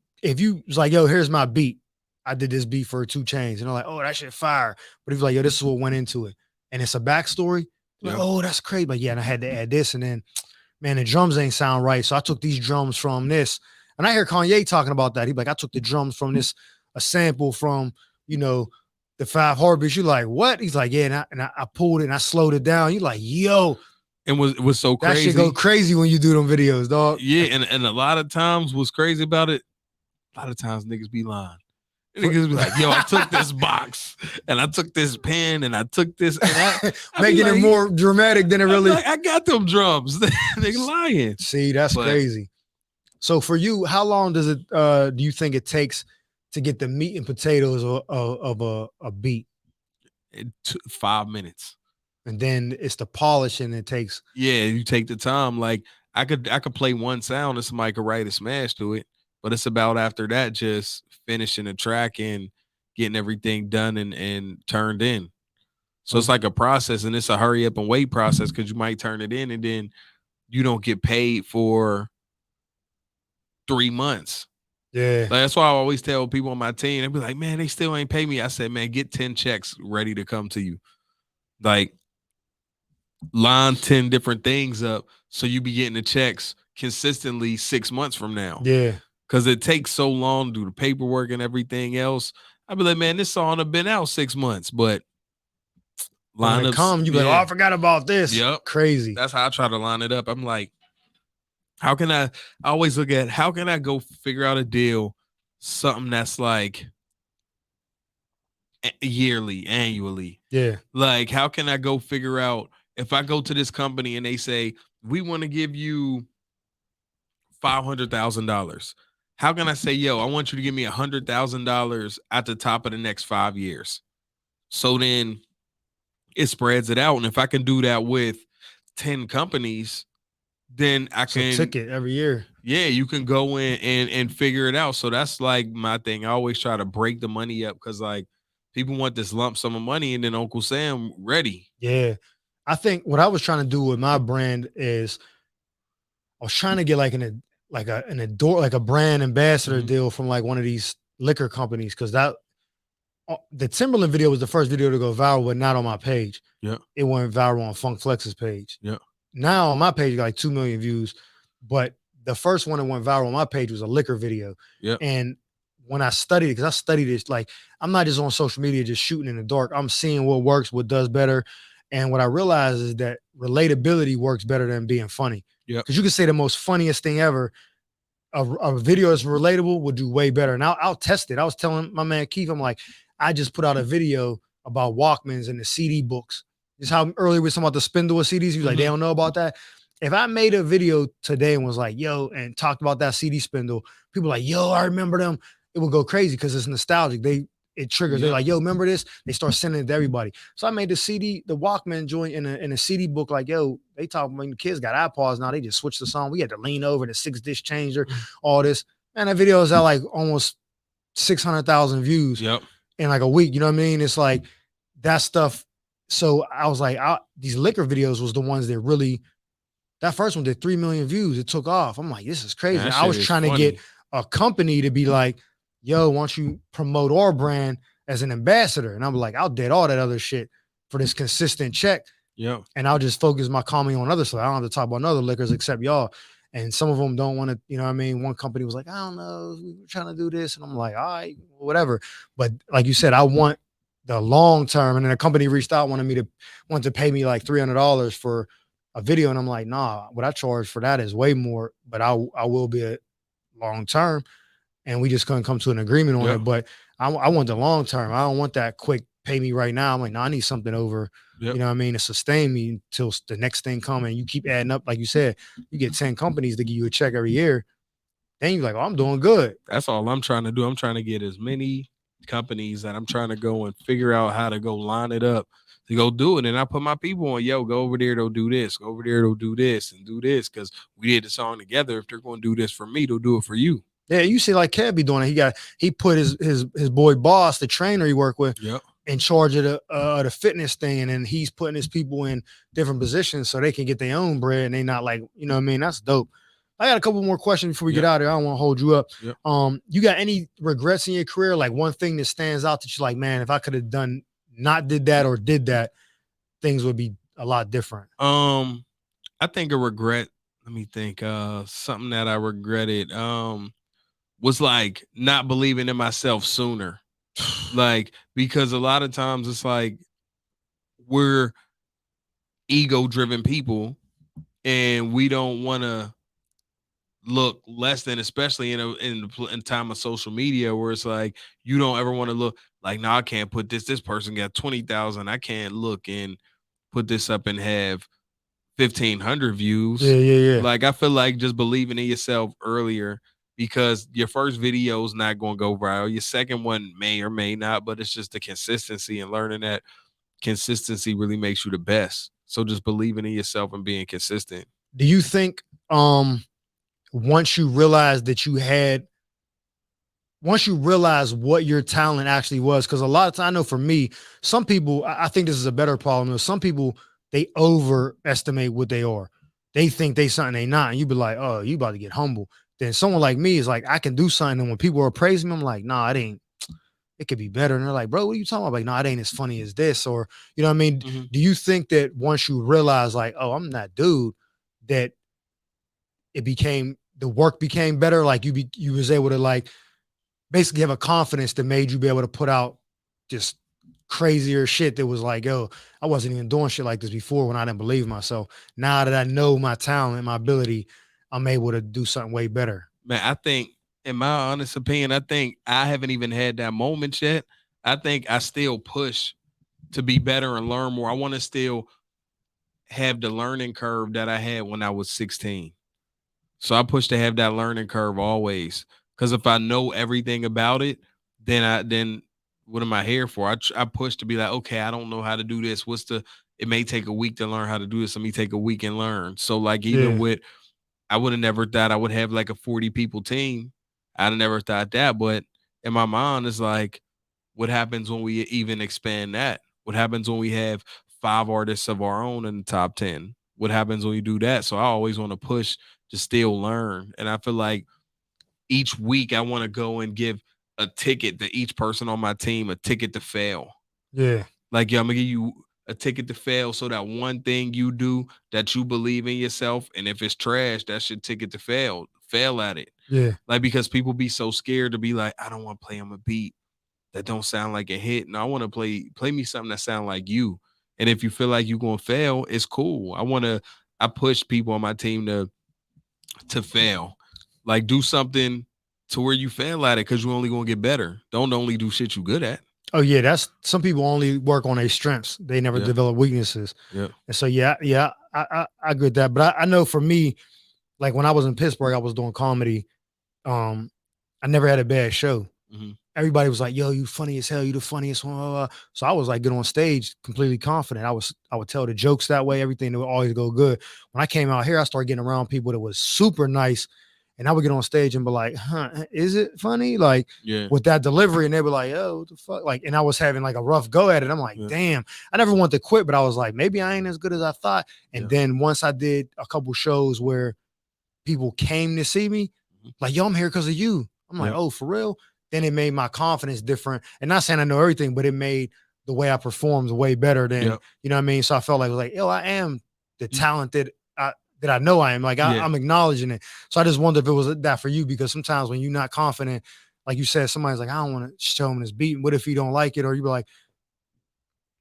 was like, yo, here's my beat. I did this beat for 2 Chainz. And they're like, oh, that shit fire. But if you're like, yo, this is what went into it. And it's a backstory. Like, oh, that's crazy. But yeah, and I had to add this. And then, man, the drums ain't sound right. So I took these drums from this. And I hear Kanye talking about that. He's like, I took the drums from this, a sample from, you know, the 5 Heartbeats. You're like, what? He's like, yeah. And I pulled it and I slowed it down. You're like, yo. And it was so crazy. That shit go crazy when you do them videos, dog. Yeah, and a lot of times what's crazy about it, a lot of times niggas be lying. Niggas be like, yo, I took this box and I took this pen and I took this and I making like, it more dramatic than it really. Like, I got them drums. Nigga lying. See, that's crazy. So for you, how long does it do you think it takes to get the meat and potatoes of a beat? 5 minutes. And then it's the polishing it takes. Yeah, you take the time. Like I could play one sound and somebody could write a smash to it, but it's about after that just finishing the track and getting everything done and turned in. So it's like a process, and it's a hurry up and wait process because you might turn it in and then you don't get paid for 3 months. Yeah. Like, that's why I always tell people on my team, they be like, man, they still ain't pay me. I said, man, get 10 checks ready to come to you. Like, line 10 different things up so you be getting the checks consistently 6 months from now. Yeah. Because it takes so long to do the paperwork and everything else. I'd be like, man, this song have been out 6 months, but when it come, you be like, oh, I forgot about this. Yep. Crazy. That's how I try to line it up. I'm like, how can I always look at how can I go figure out a deal, something that's like yearly, annually. Yeah. Like, how can I go figure out if I go to this company and they say, we want to give you $500,000. How can I say, yo, I want you to give me $100,000 at the top of the next 5 years? So then it spreads it out. And if I can do that with 10 companies, then I can ticket every year. Yeah, you can go in and figure it out. So that's like my thing. I always try to break the money up because like people want this lump sum of money and then Uncle Sam ready. Yeah. I think what I was trying to do with my brand is I was trying to get like a brand ambassador deal from like one of these liquor companies because that the Timberland video was the first video to go viral, but not on my page. Yeah, it went viral on Funk Flex's page. Yeah, now on my page got like 2 million views, but the first one that went viral on my page was a liquor video. Yeah, and when I studied it, because I studied it, like I'm not just on social media just shooting in the dark. I'm seeing what works, what does better. And what I realized is that relatability works better than being funny. Yeah. Because you can say the most funniest thing ever. A video that's relatable will do way better. And I'll test it. I was telling my man Keith, I'm like, I just put out a video about Walkmans and the CD books. Just how earlier we were talking about the spindle of CDs. He was like, they don't know about that. If I made a video today and was like, yo, and talked about that CD spindle, people like, yo, I remember them. It would go crazy because it's nostalgic. It triggers. They're like, yo, remember this? They start sending it to everybody. So I made the Walkman joint in a CD book. Like, yo, they talk when the kids got iPods now. They just switched the song. We had to lean over the 6-disc changer, all this. Man, that video is at like almost 600,000 views Yep. in like a week. You know what I mean? It's like that stuff. So I was like, these liquor videos was the ones that really, that first one did 3 million views. It took off. I'm like, this is Man, crazy. that I shit was is trying to get funny. a company to be like, yo, why don't you promote our brand as an ambassador? And I'm like, I'll dead all that other shit for this consistent check. Yep. And I'll just focus my comedy on other stuff. I don't have to talk about other liquors except y'all. And some of them don't want to, you know what I mean? One company was like, I don't know, we're trying to do this. And I'm like, all right, whatever. But like you said, I want the long term. And then a company reached out, wanted to pay me like $300 for a video. And I'm like, nah, what I charge for that is way more, but I will be a long term. And we just couldn't come to an agreement on Yep. it. But I want the long term. I don't want that quick pay me right now. I'm like, no, I need something over, Yep. you know what I mean, to sustain me until the next thing come. And you keep adding up, like you said, you get 10 companies to give you a check every year. Then you're like, oh, I'm doing good. That's all I'm trying to do. I'm trying to get as many companies that I'm trying to go and figure out how to go line it up to go do it. And I put my people on, yo, go over there, they'll do this, go over there, they'll do this and do this. Cause we did the song together. If they're going to do this for me, they'll do it for you. Yeah, you see like Kev be doing it. He put his boy Boss, the trainer he worked with, Yep. in charge of the fitness thing, and then he's putting his people in different positions so they can get their own bread and they not like, you know what I mean? That's dope. I got a couple more questions before we get Yep. out of here. I don't want to hold you up. Yep. You got any regrets in your career? Like one thing that stands out that you're like, man, if I could have not did that or did that, things would be a lot different. I think a regret. Let me think. Something that I regretted. Was like not believing in myself sooner. Like, because a lot of times it's like we're ego driven people and we don't want to look less than, especially in time of social media where it's like you don't ever want to look like, no, I can't put this person got 20,000, I can't look and put this up and have 1,500 views. Yeah. Like, I feel like just believing in yourself earlier, because your first video is not going to go viral. Your second one may or may not, but it's just the consistency and learning that consistency really makes you the best. So just believing in yourself and being consistent. Do you think once you realize what your talent actually was, because a lot of times, I know for me, some people, I think this is a better problem. Some people, they overestimate what they are. They think they something they not, and you be like, oh, you about to get humble. Then someone like me is like, I can do something, and when people are praising me, I'm like, nah, it ain't. It could be better. And they're like, bro, what are you talking about? Like, no, it ain't as funny as this. Or, you know what I mean? Mm-hmm. Do you think that once you realize, like, oh, I'm that dude, that the work became better? Like you was able to like basically have a confidence that made you be able to put out just crazier shit that was like, yo, I wasn't even doing shit like this before when I didn't believe myself. Now that I know my talent, my ability, I'm able to do something way better. Man, I think, in my honest opinion, I think I haven't even had that moment yet. I think I still push to be better and learn more. I want to still have the learning curve that I had when I was 16. So I push to have that learning curve always. Because if I know everything about it, then what am I here for? I push to be like, okay, I don't know how to do this. It may take a week to learn how to do this. Let me take a week and learn. So like even with, I would have never thought I would have like a 40 people team. I'd have never thought that. But in my mind, it's like, what happens when we even expand that? What happens when we have 5 artists of our own in the top 10? What happens when we do that? So I always want to push to still learn. And I feel like each week I want to go and give a ticket to each person on my team, a ticket to fail. Yeah. Like, yeah, I'm gonna give you a ticket to fail, so that one thing you do that you believe in yourself, and if it's trash, that's your ticket to fail. Fail at it. Yeah. Like, because people be so scared to be like, I don't want to play them a beat that don't sound like a hit. No, I want to play me something that sound like you. And if you feel like you're gonna fail, it's cool. I push people on my team to fail. Like, do something to where you fail at it, because you're only gonna get better. Don't only do shit you good at. Oh yeah, that's some people only work on their strengths. They never develop weaknesses. Yeah. And so I agree with that. But I know for me, like when I was in Pittsburgh, I was doing comedy. I never had a bad show. Mm-hmm. Everybody was like, yo, you funny as hell, you the funniest one. So I was like, get on stage completely confident. I would tell the jokes that way, everything would always go good. When I came out here, I started getting around people that was super nice. and I would get on stage and be like, huh, is it funny? Like Yeah. with that delivery, and they were like, oh, what the fuck? Like, and I was having like a rough go at it. I'm like, Yeah. damn, I never wanted to quit, but I was like, maybe I ain't as good as I thought. And then once I did a couple shows where people came to see me, like, yo, I'm here because of you. I'm like, oh, for real? Then it made my confidence different. And not saying I know everything, but it made the way I performed way better than, you know what I mean? So I felt like, yo, I am the talented that I know I am. Like I'm acknowledging it. So I just wonder if it was that for you, because sometimes when you're not confident, like you said, somebody's like, I don't want to show him this beat. What if he don't like it? Or you be like,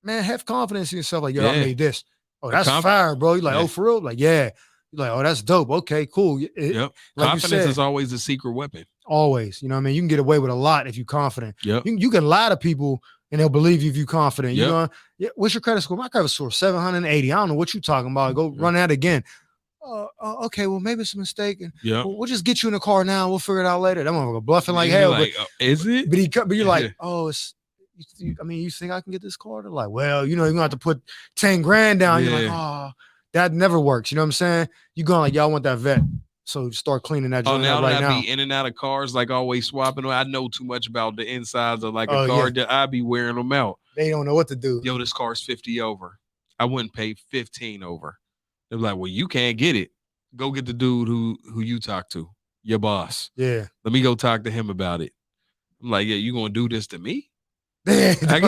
man, have confidence in yourself. Like, yo, I made this. Oh, that's fire, bro. You're like, oh, for real? Like, yeah. You're like, oh, that's dope. Okay, cool. Like confidence is always a secret weapon. Always. You know what I mean? You can get away with a lot if you're confident. You can lie to people and they'll believe you if you're confident. You know, what's your credit score? My credit score 780. I don't know what you're talking about. Go run that again. Okay, well, maybe it's a mistake. And we'll just get you in the car now. We'll figure it out later. That motherfucker bluffing like hell. Like, is it? But you're like, oh, it's. I mean, you think I can get this car? They're like, well, you know, you're gonna have to put 10 grand down. You're like, oh, that never works. You know what I'm saying? You're going like, y'all want that vet. So start cleaning that joint out right now. I be in and out of cars, like always swapping. I know too much about the insides of like a car that I be wearing them out. They don't know what to do. Yo, this car's 50 over. I wouldn't pay 15 over. They're like, well, you can't get it. Go get the dude who you talk to, your boss. Yeah. Let me go talk to him about it. I'm like, yeah, you gonna do this to me? and they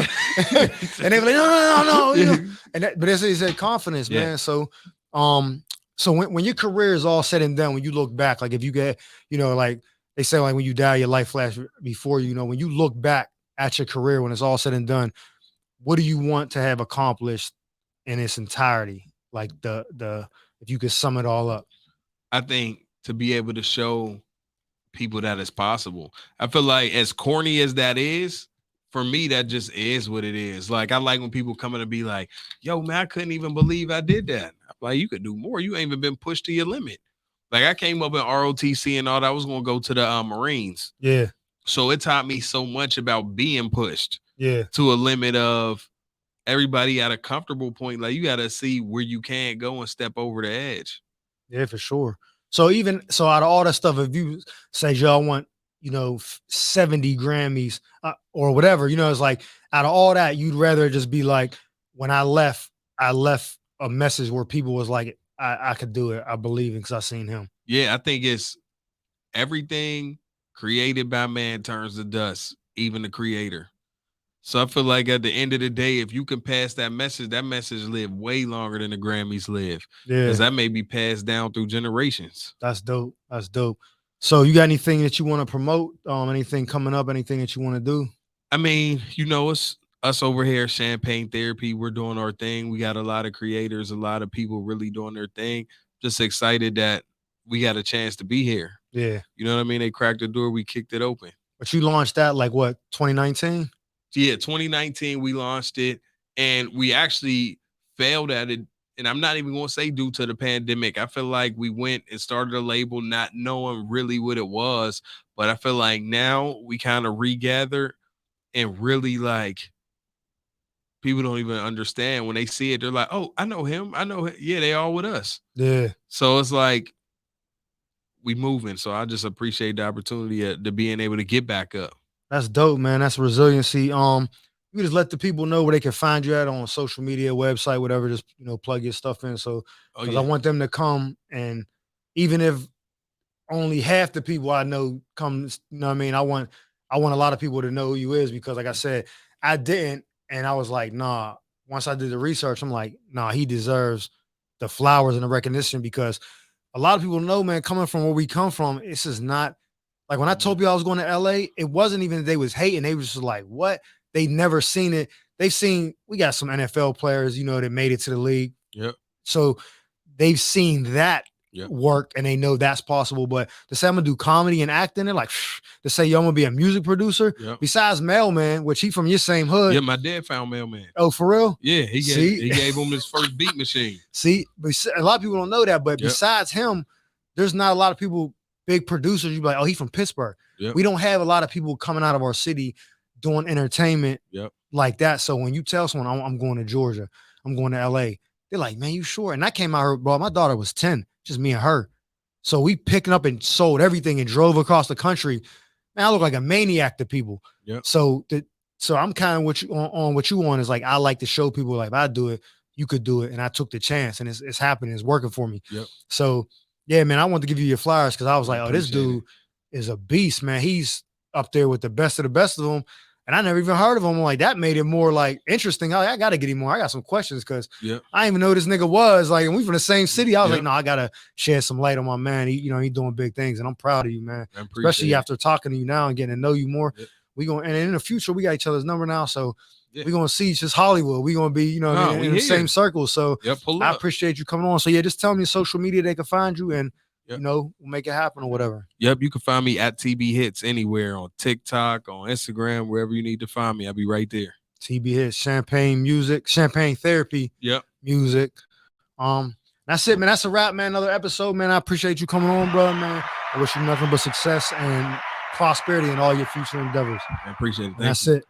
were like, no. You know? But it's that confidence, man. So, so when your career is all said and done, when you look back, like if you get, you know, like they say, like when you die, your life flash before you. You know, when you look back at your career, when it's all said and done, what do you want to have accomplished in its entirety? Like the if you could sum it all up. I think to be able to show people that it's possible. I feel like as corny as that is, for me, that just is what it is. Like, I like when people come in and be like, yo, man, I couldn't even believe I did that. I'm like, you could do more. You ain't even been pushed to your limit. Like, I came up in ROTC and all that. I was going to go to the Marines. Yeah. So it taught me so much about being pushed to a limit of everybody at a comfortable point. Like, you got to see where you can go and step over the edge. Yeah, for sure. So out of all that stuff, if you say, y'all want, you know, 70 Grammys or whatever, you know, it's like out of all that, you'd rather just be like, when I left a message where people was like, I could do it. I believe it because I seen him. Yeah, I think it's everything created by man turns to dust, even the creator. So I feel like at the end of the day, if you can pass that message live way longer than the Grammys live. Yeah. Because that may be passed down through generations. That's dope. That's dope. So you got anything that you want to promote? Anything coming up? Anything that you want to do? I mean, you know, us over here, Champagne Therapy, we're doing our thing. We got a lot of creators, a lot of people really doing their thing. Just excited that we got a chance to be here. Yeah. You know what I mean? They cracked the door. We kicked it open. But you launched that like what, 2019? Yeah, 2019 we launched it, and we actually failed at it. And I'm not even going to say due to the pandemic. I feel like we went and started a label not knowing really what it was. But I feel like now we kind of regather and really like people don't even understand when they see it. They're like, oh, I know him. I know him. Yeah, they all with us. Yeah. So it's like we moving. So I just appreciate the opportunity to being able to get back up. That's dope, man. That's resiliency. You just let the people know where they can find you at on social media, website, whatever. Just, you know, plug your stuff in. So I want them to come, and even if only half the people I know come, you know what I mean? I want a lot of people to know who you is, because like I said, I didn't, and I was like, nah. Once I did the research, I'm like, nah, he deserves the flowers and the recognition, because a lot of people know, man, coming from where we come from, this is not like when I told you I was going to LA, it wasn't even that they was hating. They was just like, what? They never seen it. They've seen, we got some NFL players, you know, that made it to the league. Yep. So they've seen that work, and they know that's possible. But to say I'm gonna do comedy and acting, they're like, to say, yo, I'm gonna be a music producer. Yep. Besides Mailman, which he from your same hood. Yeah, my dad found Mailman. Oh, for real? Yeah, he gave him his first beat machine. See, a lot of people don't know that, but besides him, there's not a lot of people, big producers. You be like, oh, he's from Pittsburgh. Yep. We don't have a lot of people coming out of our city doing entertainment like that. So when you tell someone I'm going to Georgia, I'm going to LA, they're like, man, you sure? And I came out here, bro. My daughter was 10, just me and her. So we picking up and sold everything and drove across the country. Man, I look like a maniac to people. Yep. So I'm kind of what you on what you want is like, I like to show people like, if I do it, you could do it. And I took the chance and it's happening. It's working for me. Yep. So yeah, man, I wanted to give you your flowers because I was like, oh, this Appreciate dude is a beast, man. He's up there with the best of them. And I never even heard of him. Like, that made it more like interesting. I got to get him more. I got some questions because I didn't even know who this nigga was. Like, and we from the same city. I was like, no, I got to shed some light on my man. He, he's doing big things. And I'm proud of you, man. Especially after talking to you now and getting to know you more. We going, and in the future, we got each other's number now. So we're going to see it's just Hollywood. We're going to be, in the same circle. So I appreciate you coming on. So yeah, just tell me social media they can find you and we'll make it happen or whatever. Yep, you can find me at TB Hits anywhere on TikTok, on Instagram, wherever you need to find me. I'll be right there. TB Hits, Champagne Music, Champagne Therapy. Music. That's it, man. That's a wrap, man. Another episode, man. I appreciate you coming on, brother, man. I wish you nothing but success and prosperity in all your future endeavors. I appreciate it. That's it.